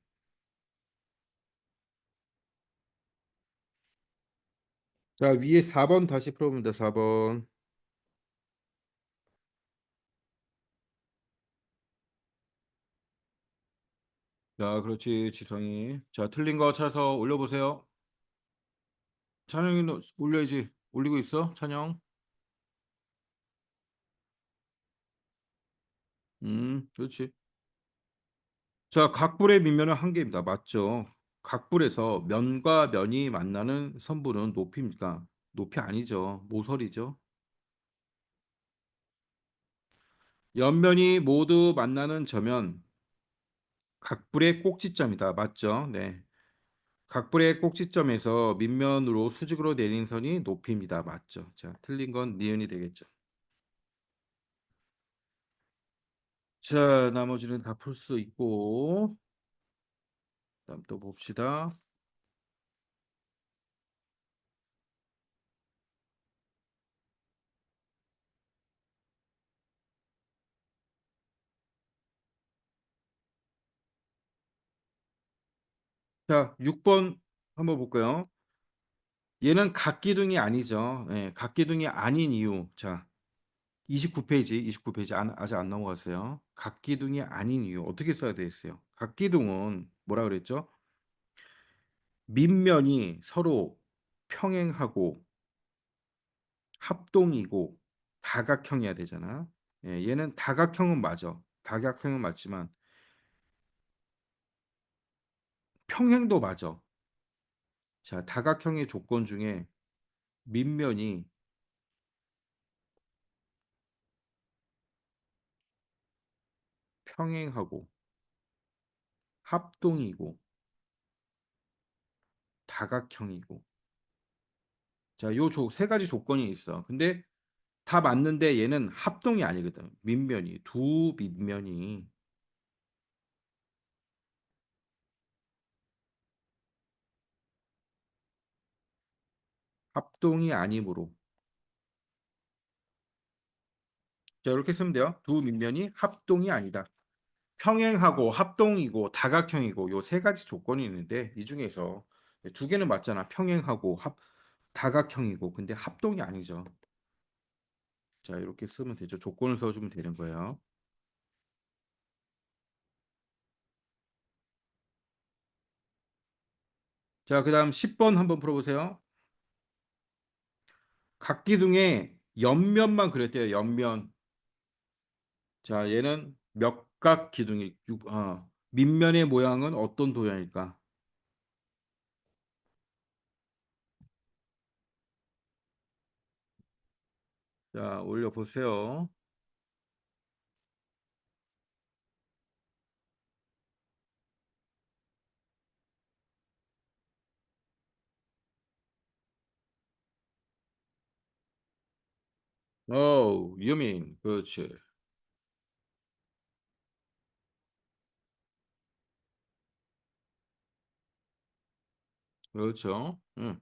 Speaker 1: 자, 위에 4번 다시 풀어보면 돼, 4번. 자, 그렇지, 지성이. 자, 틀린 거 찾아서 올려보세요. 찬영이 너 올려야지. 올리고 있어, 찬영? 그렇지. 자, 각불의 밑면은 한 개입니다. 맞죠? 각불에서 면과 면이 만나는 선분은 높이입니까? 높이 아니죠. 모서리죠. 옆면이 모두 만나는 저면 각불의 꼭지점이다. 맞죠? 네. 각불의 꼭지점에서 밑면으로 수직으로 내린 선이 높이입니다. 맞죠? 자, 틀린 건 니은이 되겠죠. 자, 나머지는 다 풀 수 있고, 다음 또 봅시다. 자, 6번 한번 볼까요? 얘는 각기둥이 아니죠. 예, 각기둥이 아닌 이유. 자, 29페이지, 29페이지 아직 안 넘어갔어요. 각기둥이 아닌 이유. 어떻게 써야 되겠어요? 각기둥은 뭐라 그랬죠? 밑면이 서로 평행하고 합동이고 다각형이어야 되잖아. 예, 얘는 다각형은 맞아. 다각형은 맞지만 평행도 맞아. 자, 다각형의 조건 중에 밑면이 평행하고 합동이고 다각형이고. 자, 요 세 가지 조건이 있어. 근데 다 맞는데 얘는 합동이 아니거든. 밑면이 두 밑면이 합동이 아니므로. 자, 이렇게 쓰면 돼요. 두 밑면이 합동이 아니다. 평행하고 합동이고 다각형이고 요 세 가지 조건이 있는데 이 중에서 두 개는 맞잖아. 평행하고 다각형이고 근데 합동이 아니죠. 자, 이렇게 쓰면 되죠. 조건을 써주면 되는 거예요. 자, 그다음 10번 한번 풀어보세요. 각기둥의 옆면만 그렸대요. 옆면. 자, 얘는 몇각 기둥이 밑면의 모양은 어떤 도형일까? 자, 올려 보세요. 유민. 그렇지. 그렇죠. 응.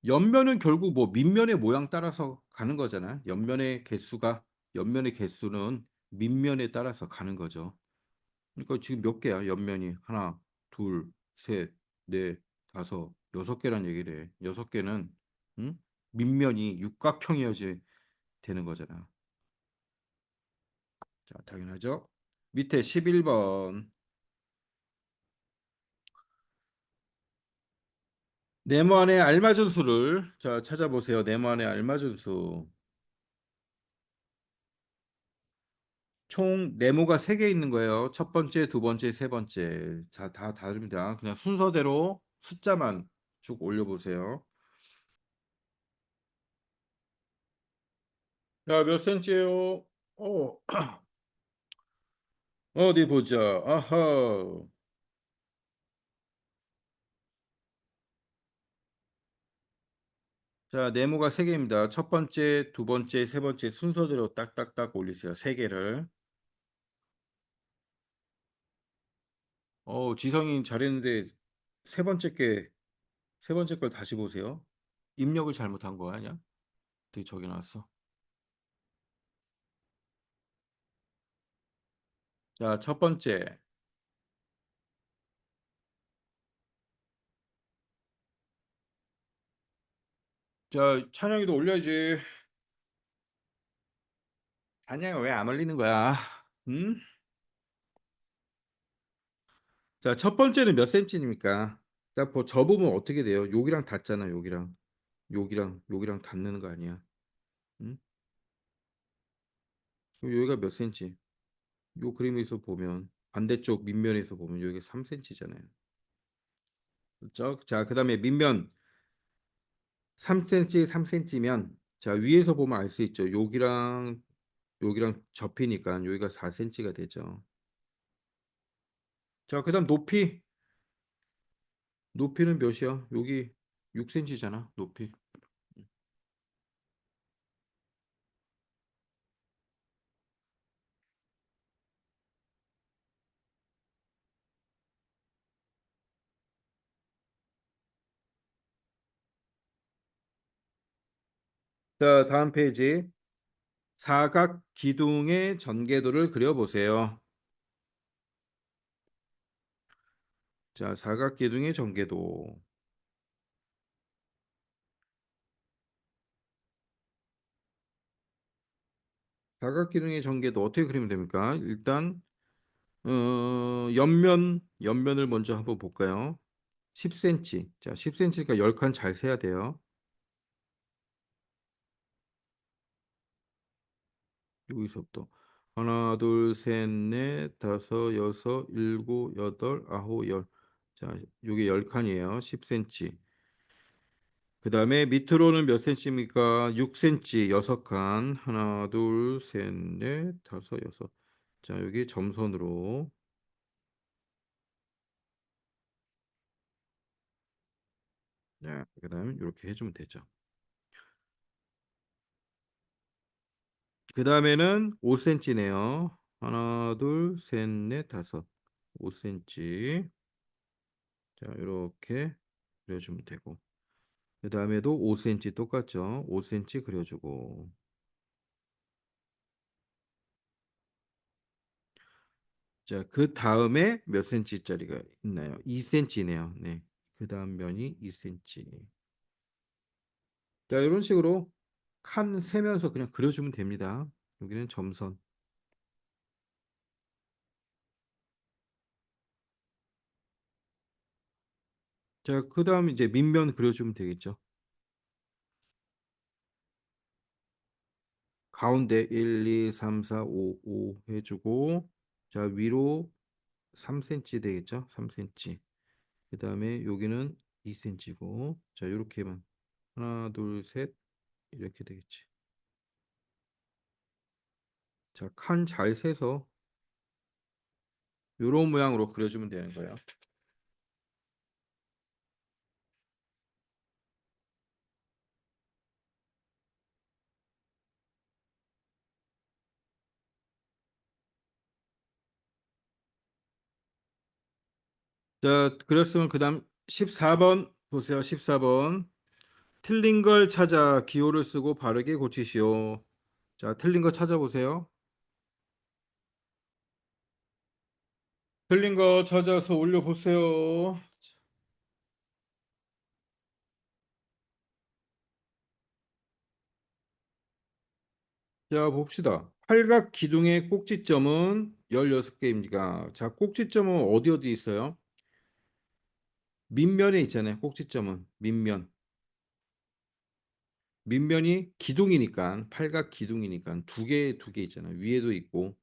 Speaker 1: 옆면은 결국 뭐 밑면의 모양 따라서 가는 거잖아. 옆면의 개수는 밑면에 따라서 가는 거죠. 그러니까 지금 몇 개야? 옆면이 하나, 둘, 셋, 넷, 다섯, 여섯 개란 얘기래. 여섯 개는 응? 밑면이 육각형이어야 되는 거잖아. 자, 당연하죠. 밑에 11번. 네모안에 알맞은 수를 자, 찾아보세요. 네모안에 알맞은 수. 총 네모가 3개 있는 거예요. 첫 번째, 두 번째, 세 번째. 자, 다 다릅니다. 그냥 순서대로 숫자만 쭉 올려보세요. 야, 몇 센치예요? 어, 어디 보자. 아하. 자, 네모가 3개입니다. 첫 번째, 두 번째, 세 번째 순서대로 딱딱딱 올리세요. 3개를. 지성이 잘했는데 세 번째 게, 세 번째 걸 다시 보세요. 입력을 잘못한 거 아니야? 어떻게 저기 나왔어? 자, 첫 번째. 자, 찬영이도 올려야지. 찬영이 왜 안 올리는 거야? 음? 자, 첫 번째는 몇 센치입니까? 자, 접으면 어떻게 돼요? 여기랑 닿잖아, 여기랑. 여기랑 닿는 거 아니야? 음? 그럼 여기가 몇 센치? 요 그림에서 보면 반대쪽 밑면에서 보면 여기가 3cm잖아요. 그렇죠? 자, 그다음에 밑면 3cm, 3cm면 자, 위에서 보면 알 수 있죠. 여기랑 여기랑 접히니까 여기가 4cm가 되죠. 자, 그다음 높이는 몇이야? 여기 6cm잖아, 높이. 자, 다음 페이지. 사각 기둥의 전개도를 그려보세요. 자, 사각 기둥의 전개도. 사각 기둥의 전개도 어떻게 그리면 됩니까? 일단 옆면을 먼저 한번 볼까요? 10cm. 자, 10cm니까 10칸 잘 세야 돼요. 여기서부터 하나, 둘, 셋, 넷, 다섯, 여섯, 일곱, 여덟, 아홉, 열. 자, 요게 10칸이에요. 10cm. 그 다음에 밑으로는 몇 cm입니까? 6cm, 6칸. 하나, 둘, 셋, 넷, 다섯, 여섯. 자, 여기 점선으로. 자, 그 다음에 이렇게 해주면 되죠. 그 다음에는 5cm네요. 하나, 둘, 셋, 넷, 다섯. 5cm. 자, 이렇게 그려주면 되고. 그 다음에도 5cm 똑같죠. 5cm 그려주고. 자, 그 다음에 몇 cm짜리가 있나요? 2cm네요. 네. 그 다음 면이 2cm. 자, 이런 식으로 칸 세면서 그냥 그려주면 됩니다. 여기는 점선. 자, 그 다음 이제 밑면 그려주면 되겠죠. 가운데 1, 2, 3, 4, 5, 5 해주고, 자, 위로 3cm 되겠죠? 3cm. 그 다음에 여기는 2cm고, 자, 이렇게만. 하나, 둘, 셋. 이렇게 되겠지. 자, 칸 잘 세서 이런 모양으로 그려주면 되는 거예요. 자, 그렸으면 그 다음 14번 보세요. 14번. 틀린 걸 찾아 기호를 쓰고 바르게 고치시오. 자, 틀린 거 찾아보세요. 틀린 거 찾아서 올려보세요. 자, 봅시다. 팔각 기둥의 꼭지점은 16개입니다. 자, 꼭지점은 어디 있어요? 밑면에 있잖아요. 꼭지점은 밑면. 밑면이 기둥이니까 팔각 기둥이니까 두 개 있잖아요. 위에도 있고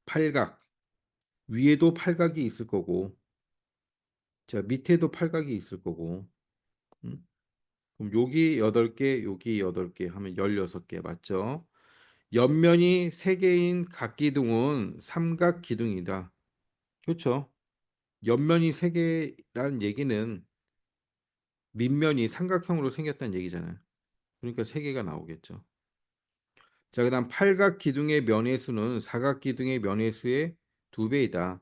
Speaker 1: 팔각 위에도 팔각이 있을 거고 자 밑에도 팔각이 있을 거고 음? 그럼 여기 8개 여기 8개 하면 16개 맞죠? 옆면이 3개인 각기둥은 삼각기둥이다. 그렇죠? 옆면이 3개라는 얘기는 밑면이 삼각형으로 생겼다는 얘기잖아요. 그러니까 3개가 나오겠죠. 자, 그다음 팔각 기둥의 면의 수는 사각 기둥의 면의 수의 2배이다.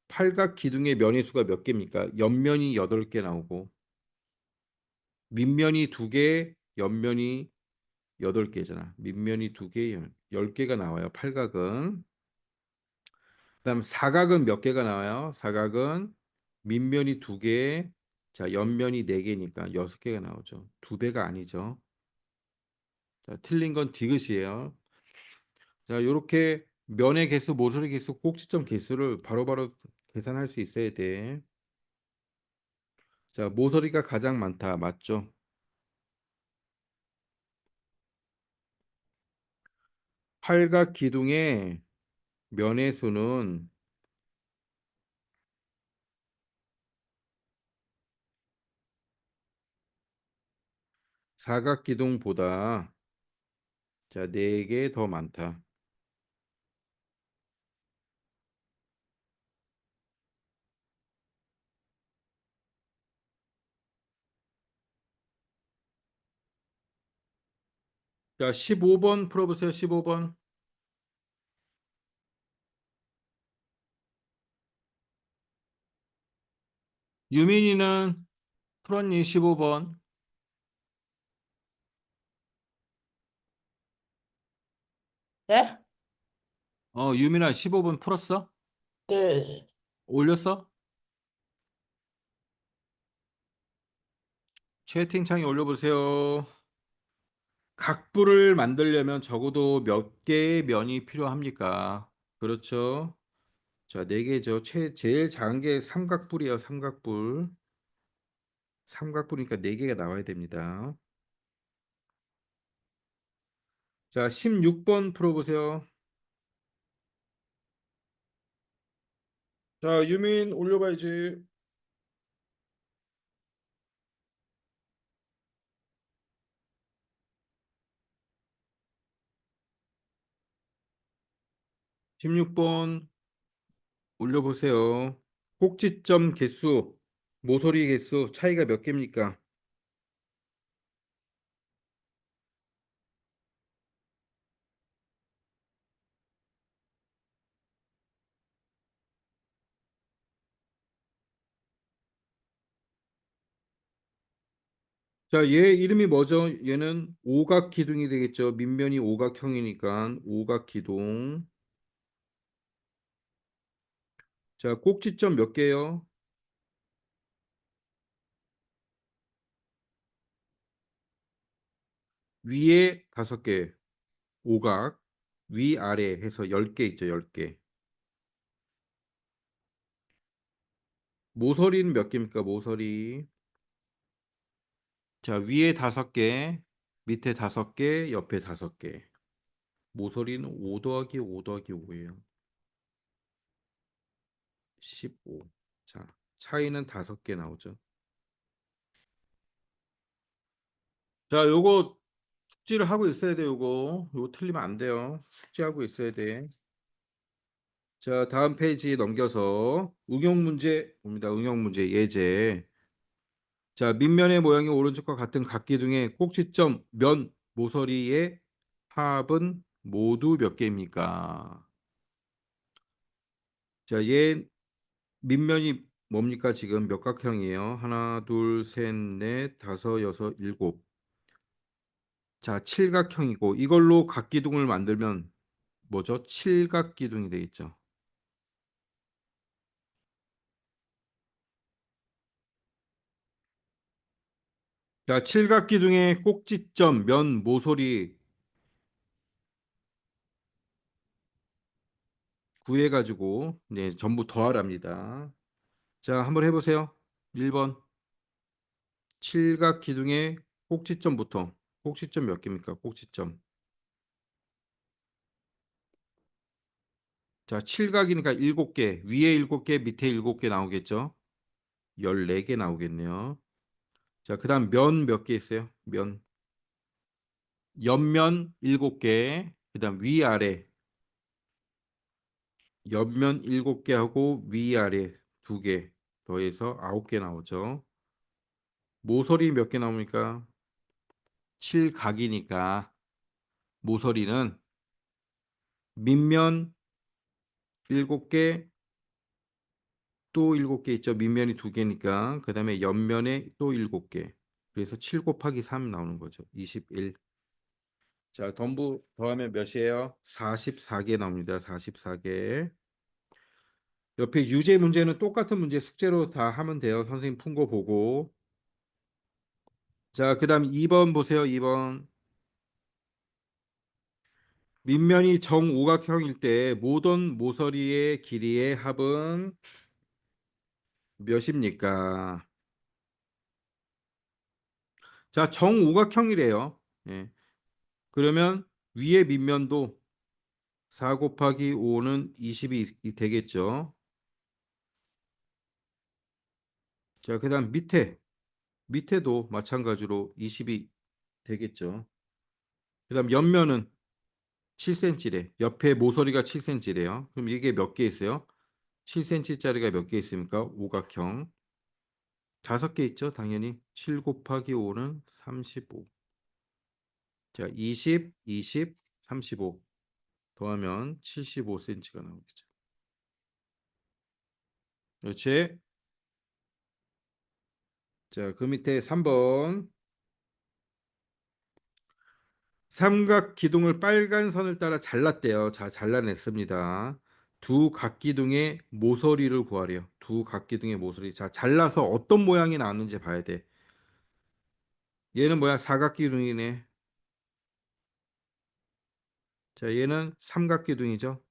Speaker 1: 팔각 기둥의 면의 수가 몇 개입니까? 옆면이 8개 나오고 밑면이 2개, 옆면이 8개잖아. 밑면이 2개, 10개가 나와요. 팔각은. 그다음 사각은 몇 개가 나와요? 사각은 밑면이 2개, 자, 옆면이 4개니까 6개가 나오죠. 2배가 아니죠. 자, 틀린 건 디귿이에요. 자, 요렇게 면의 개수, 모서리 개수, 꼭지점 개수를 바로바로 계산할 수 있어야 돼. 자, 모서리가 가장 많다. 맞죠? 팔각 기둥의 면의 수는 사각 기둥보다 자, 4개 더 많다. 자, 15번 풀어보세요. 15번. 유민이는 풀었니? 15번.
Speaker 2: 네?
Speaker 1: 유민아 15번 풀었어?
Speaker 2: 네.
Speaker 1: 올렸어? 채팅창에 올려보세요. 각부를 만들려면 적어도 몇 개의 면이 필요합니까? 그렇죠. 자, 4개죠. 제일 작은 게 삼각뿔이에요. 삼각뿔. 삼각뿔이니까 4개가 나와야 됩니다. 자, 16번 풀어보세요. 자, 유민 올려봐야지. 16번 올려보세요. 꼭지점 개수, 모서리 개수 차이가 몇 개입니까? 자, 얘 이름이 뭐죠? 얘는 오각 기둥이 되겠죠. 밑면이 오각형이니까 오각 기둥. 자, 꼭지점 몇 개요? 위에 5개, 오각, 위아래 해서 10개 있죠, 10개. 모서리는 몇 개입니까? 모서리. 자, 위에 5개, 밑에 5개, 옆에 5개. 모서리는 5 더하기 5 더하기 5예요. 15. 자, 차이는 5개 나오죠. 자, 요거 숙지를 하고 있어야 돼, 요거 틀리면 안 돼요. 숙지하고 있어야 돼. 자, 다음 페이지 넘겨서 응용 문제 봅니다. 응용 문제 예제. 자, 밑면의 모양이 오른쪽과 같은 각기둥의 꼭지점 면 모서리의 합은 모두 몇 개입니까? 자, 얘 밑면이 뭡니까? 지금 몇 각형이에요? 하나, 둘, 셋, 넷, 다섯, 여섯, 일곱. 자, 칠각형이고 이걸로 각기둥을 만들면 뭐죠? 칠각기둥이 되겠죠. 자, 칠각기둥의 꼭지점 면 모서리 구해가지고 네, 전부 더하랍니다. 자, 한번 해보세요. 1번 칠각 기둥의 꼭지점부터 꼭지점 몇 개입니까? 꼭지점. 자, 칠각이니까 7개. 위에 7개, 밑에 7개 나오겠죠? 14개 나오겠네요. 자, 그다음 면 몇 개 있어요? 면. 옆면 7개. 그다음 위아래. 옆면 7개 하고 위아래 2개 더해서 9개 나오죠. 모서리 몇 개 나옵니까? 칠각이니까 모서리는 밑면 7개, 또 7개 있죠. 밑면이 2개니까. 그다음에 옆면에 또 7개. 그래서 7 곱하기 3 나오는 거죠. 21. 자, 전부 더하면 몇이에요? 44개 나옵니다. 44개. 옆에 유제 문제는 똑같은 문제 숙제로 다 하면 돼요. 선생님 푼 거 보고. 자, 그다음 2번 보세요. 2번. 밑면이 정오각형일 때 모든 모서리의 길이의 합은 몇입니까? 자, 정오각형이래요. 예. 그러면 위에 밑면도 4 곱하기 5는 20이 되겠죠. 자, 그다음 밑에도 마찬가지로 20이 되겠죠. 그다음 옆면은 7cm래. 옆에 모서리가 7cm래요. 그럼 이게 몇 개 있어요? 7cm짜리가 몇 개 있습니까? 오각형. 5개 있죠, 당연히. 7 곱하기 5는 35. 자, 20, 20, 35 더하면 75cm가 나오겠죠. 그렇지? 자, 그 밑에 3번. 삼각 기둥을 빨간 선을 따라 잘랐대요. 자, 잘라냈습니다. 두 각기둥의 모서리를 구하래요. 두 각기둥의 모서리. 자, 잘라서 어떤 모양이 나왔는지 봐야 돼. 얘는 뭐야? 사각기둥이네. 자, 얘는 삼각기둥이죠.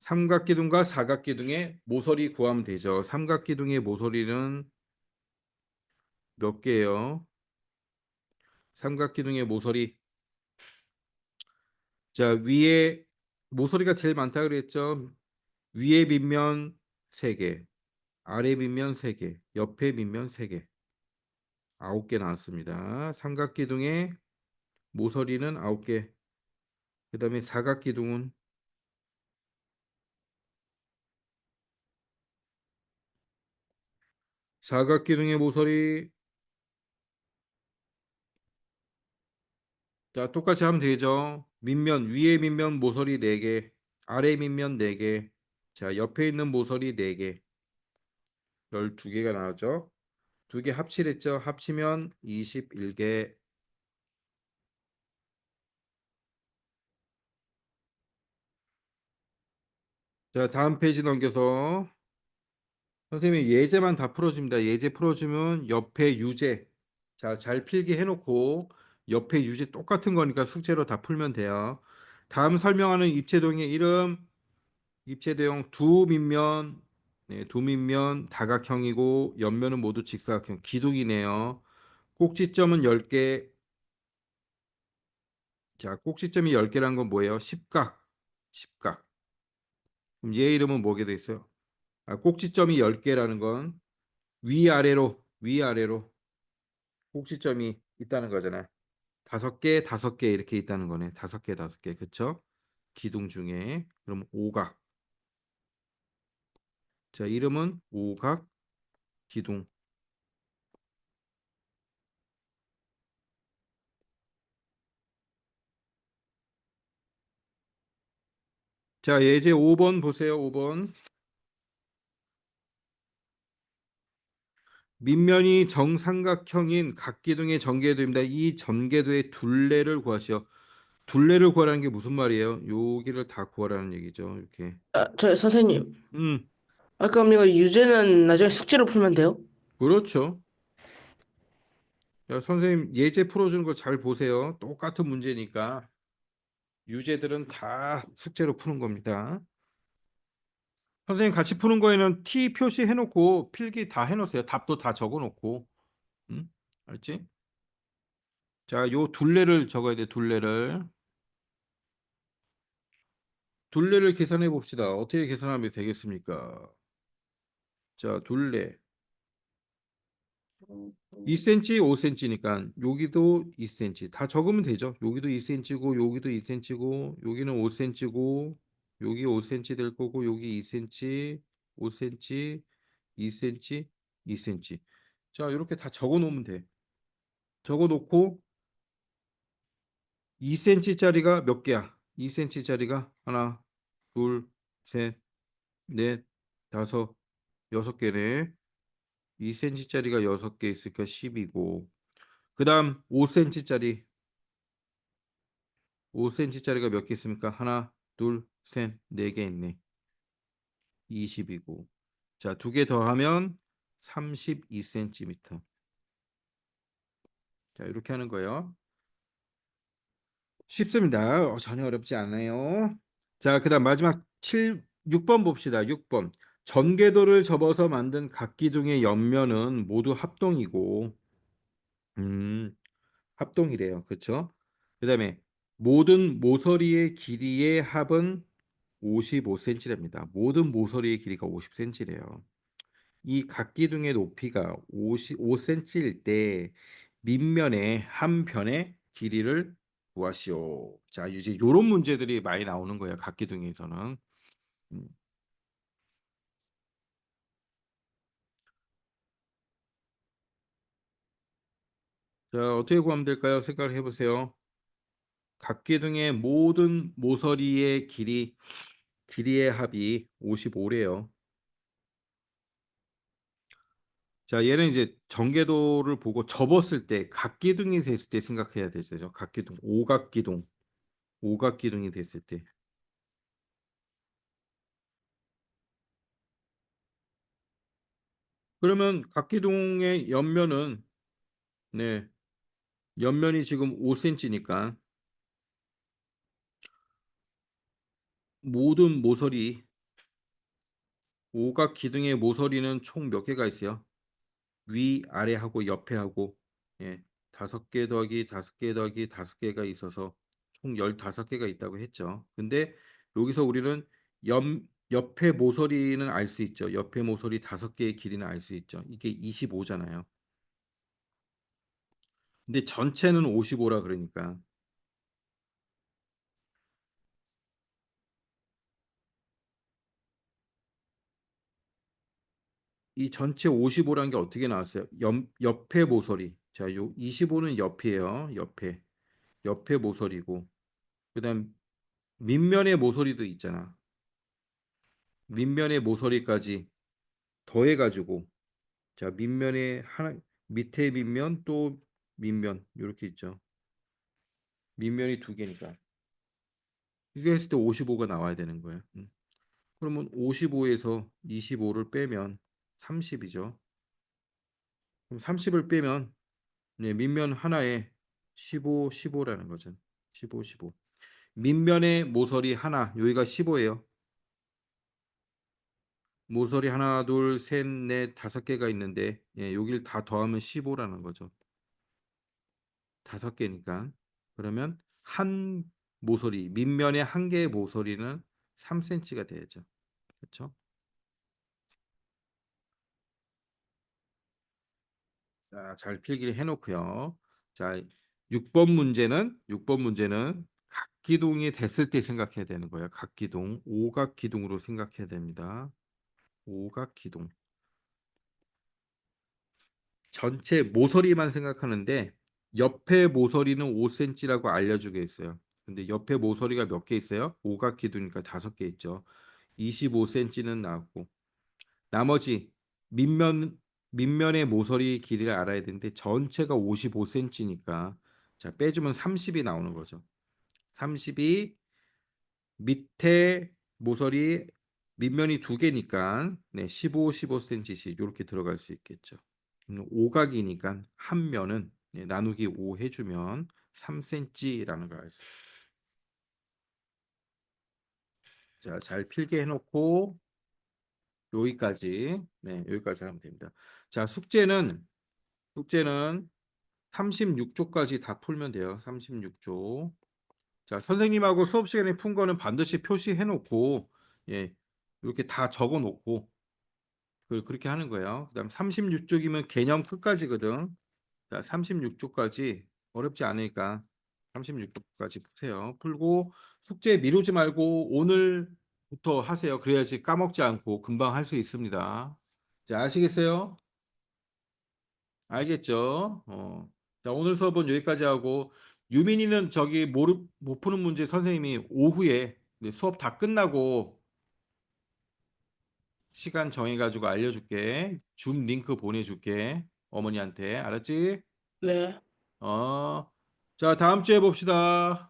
Speaker 1: 삼각기둥과 사각기둥의 모서리 구하면 되죠. 삼각기둥의 모서리는 몇 개예요? 삼각기둥의 모서리. 자, 위에 모서리가 제일 많다 그랬죠. 위에 밑면 3개, 아래 밑면 3개, 옆에 밑면 3개. 9개 나왔습니다. 삼각기둥의 모서리는 9개. 그다음에 사각기둥의 모서리. 자, 똑같이 하면 되죠. 밑면 위에 밑면 모서리 4개, 아래 밑면 4개. 자, 옆에 있는 모서리 4개. 12개가 나왔죠. 2개 합치랬죠. 합치면 21개. 자, 다음 페이지 넘겨서 선생님이 예제만 다 풀어줍니다. 예제 풀어주면 옆에 유제. 자, 잘 필기 해놓고 옆에 유제 똑같은 거니까 숙제로 다 풀면 돼요. 다음 설명하는 입체도형의 이름. 입체도형 두 밑면, 네, 두 밑면 다각형이고 옆면은 모두 직사각형. 기둥이네요. 꼭지점은 10개. 자, 꼭지점이 10개란 건 뭐예요? 십각. 십각. 그럼 얘 이름은 뭐게 돼 있어요? 아, 꼭지점이 10개라는 건 위아래로 위아래로 꼭지점이 있다는 거잖아요. 5개, 5개 이렇게 있다는 거네. 5개, 5개. 그쵸? 기둥 중에. 그럼 오각. 자, 이름은 오각 기둥. 자, 예제 5번 보세요. 5번. 밑면이 정삼각형인 각기둥의 전개도입니다. 이 전개도의 둘레를 구하시오. 둘레를 구하라는 게 무슨 말이에요? 여기를 다 구하라는 얘기죠. 이렇게.
Speaker 2: 저 선생님.
Speaker 1: 음,
Speaker 2: 그럼 이거 유제는 나중에 숙제로 풀면 돼요?
Speaker 1: 그렇죠. 야, 선생님 예제 풀어주는 거 잘 보세요. 똑같은 문제니까 유제들은 다 숙제로 푸는 겁니다. 선생님 같이 푸는 거에는 T 표시 해놓고 필기 다 해놓으세요. 답도 다 적어놓고. 알지? 자, 요 둘레를 적어야 돼. 둘레를 계산해 봅시다. 어떻게 계산하면 되겠습니까? 자, 둘레 2cm, 5cm니까 여기도 2cm 다 적으면 되죠. 여기도 2cm고 여기도 2cm고 여기는 5cm고 여기 5cm 될 거고 여기 2cm, 5cm, 2cm, 2cm. 자, 이렇게 다 적어 놓으면 돼. 적어 놓고 2cm짜리가 몇 개야? 2cm짜리가 하나, 둘, 셋, 넷, 다섯, 6개네. 2cm짜리가 6개 있으니까 10이고. 그다음 5cm짜리 5cm짜리가 몇 개 있습니까? 하나, 둘, 셋, 4개 있네. 20이고. 자, 2개 더하면 32cm. 자, 이렇게 하는 거예요. 쉽습니다. 전혀 어렵지 않아요. 자, 그다음 마지막 6번 봅시다. 6번. 전개도를 접어서 만든 각기둥의 옆면은 모두 합동이고, 음, 합동이래요. 그렇죠? 그다음에 모든 모서리의 길이의 합은 55cm랍니다. 모든 모서리의 길이가 50cm래요. 이 각기둥의 높이가 55cm일 때 밑면의 한 변의 길이를 구하시오. 자, 이제 요런 문제들이 많이 나오는 거예요. 각기둥에서는. 음. 자, 어떻게 구하면 될까요? 생각을 해보세요. 각기둥의 모든 모서리의 길이의 합이 55래요. 자, 얘는 이제 전개도를 보고 접었을 때 각기둥이 됐을 때 생각해야 되죠. 각기둥, 오각기둥이 됐을 때. 그러면 각기둥의 옆면은 네, 옆면이 지금 5cm니까 모든 모서리 오각기둥의 모서리는 총 몇 개가 있어요? 위, 아래하고 옆에하고 예, 5개 더하기 5개 더하기 5개가 있어서 총 15개가 있다고 했죠. 근데 여기서 우리는 옆, 옆에 모서리는 알 수 있죠. 옆에 모서리 5개의 길이는 알 수 있죠. 이게 25잖아요. 근데 전체는 55라 그러니까 이 전체 55라는 게 어떻게 나왔어요? 옆에 모서리. 자, 요 25는 옆이에요. 옆에 모서리고 그다음 밑면의 모서리도 있잖아. 밑면의 모서리까지 더해가지고 자 밑면에 하나 밑에 밑면 또 밑면 이렇게 있죠. 밑면이 두 개니까 이게 했을 때 55가 나와야 되는 거예요. 그러면 55에서 25를 빼면 30이죠. 그럼 30을 빼면 네, 밑면 하나에 15, 15라는 거죠. 15, 15. 밑면의 모서리 하나 여기가 15예요. 모서리 하나, 둘, 셋, 넷, 5개가 있는데 예, 여기를 다 더하면 15라는 거죠. 5개니까. 그러면 한 모서리, 밑면의 한 개의 모서리는 3cm가 되죠. 그렇죠? 자, 잘 필기를 해놓고요. 자, 6번 문제는 각기둥이 됐을 때 생각해야 되는 거예요. 각기둥, 오각기둥으로 생각해야 됩니다. 오각기둥. 전체 모서리만 생각하는데 옆에 모서리는 5cm라고 알려주게 있어요. 근데 옆에 모서리가 몇 개 있어요? 오각기둥이니까 5개 있죠. 25cm는 나왔고 나머지 밑면 밑면의 모서리 길이를 알아야 되는데 전체가 55cm니까 자 빼주면 30이 나오는 거죠. 30이 밑에 모서리 밑면이 두 개니까 네, 15, 15cm씩 이렇게 들어갈 수 있겠죠. 오각이니까 한 면은 네, 나누기 5 해주면 3cm라는 걸 알 수. 자, 잘 필기 해놓고 여기까지 하면 됩니다. 자, 숙제는 36조까지 다 풀면 돼요. 36조. 자, 선생님하고 수업 시간에 푼 거는 반드시 표시해 놓고 예. 이렇게 다 적어 놓고 그렇게 하는 거예요. 그다음 36쪽이면 개념 끝까지거든. 자, 36쪽까지 어렵지 않으니까 36쪽까지 푸세요. 풀고 숙제 미루지 말고 오늘부터 하세요. 그래야지 까먹지 않고 금방 할 수 있습니다. 자, 아시겠어요? 알겠죠? 자, 오늘 수업은 여기까지 하고 유민이는 저기 못 푸는 문제 선생님이 오후에 네, 수업 다 끝나고 시간 정해가지고 알려줄게. 줌 링크 보내줄게. 어머니한테. 알았지?
Speaker 2: 네.
Speaker 1: 자, 다음 주에 봅시다.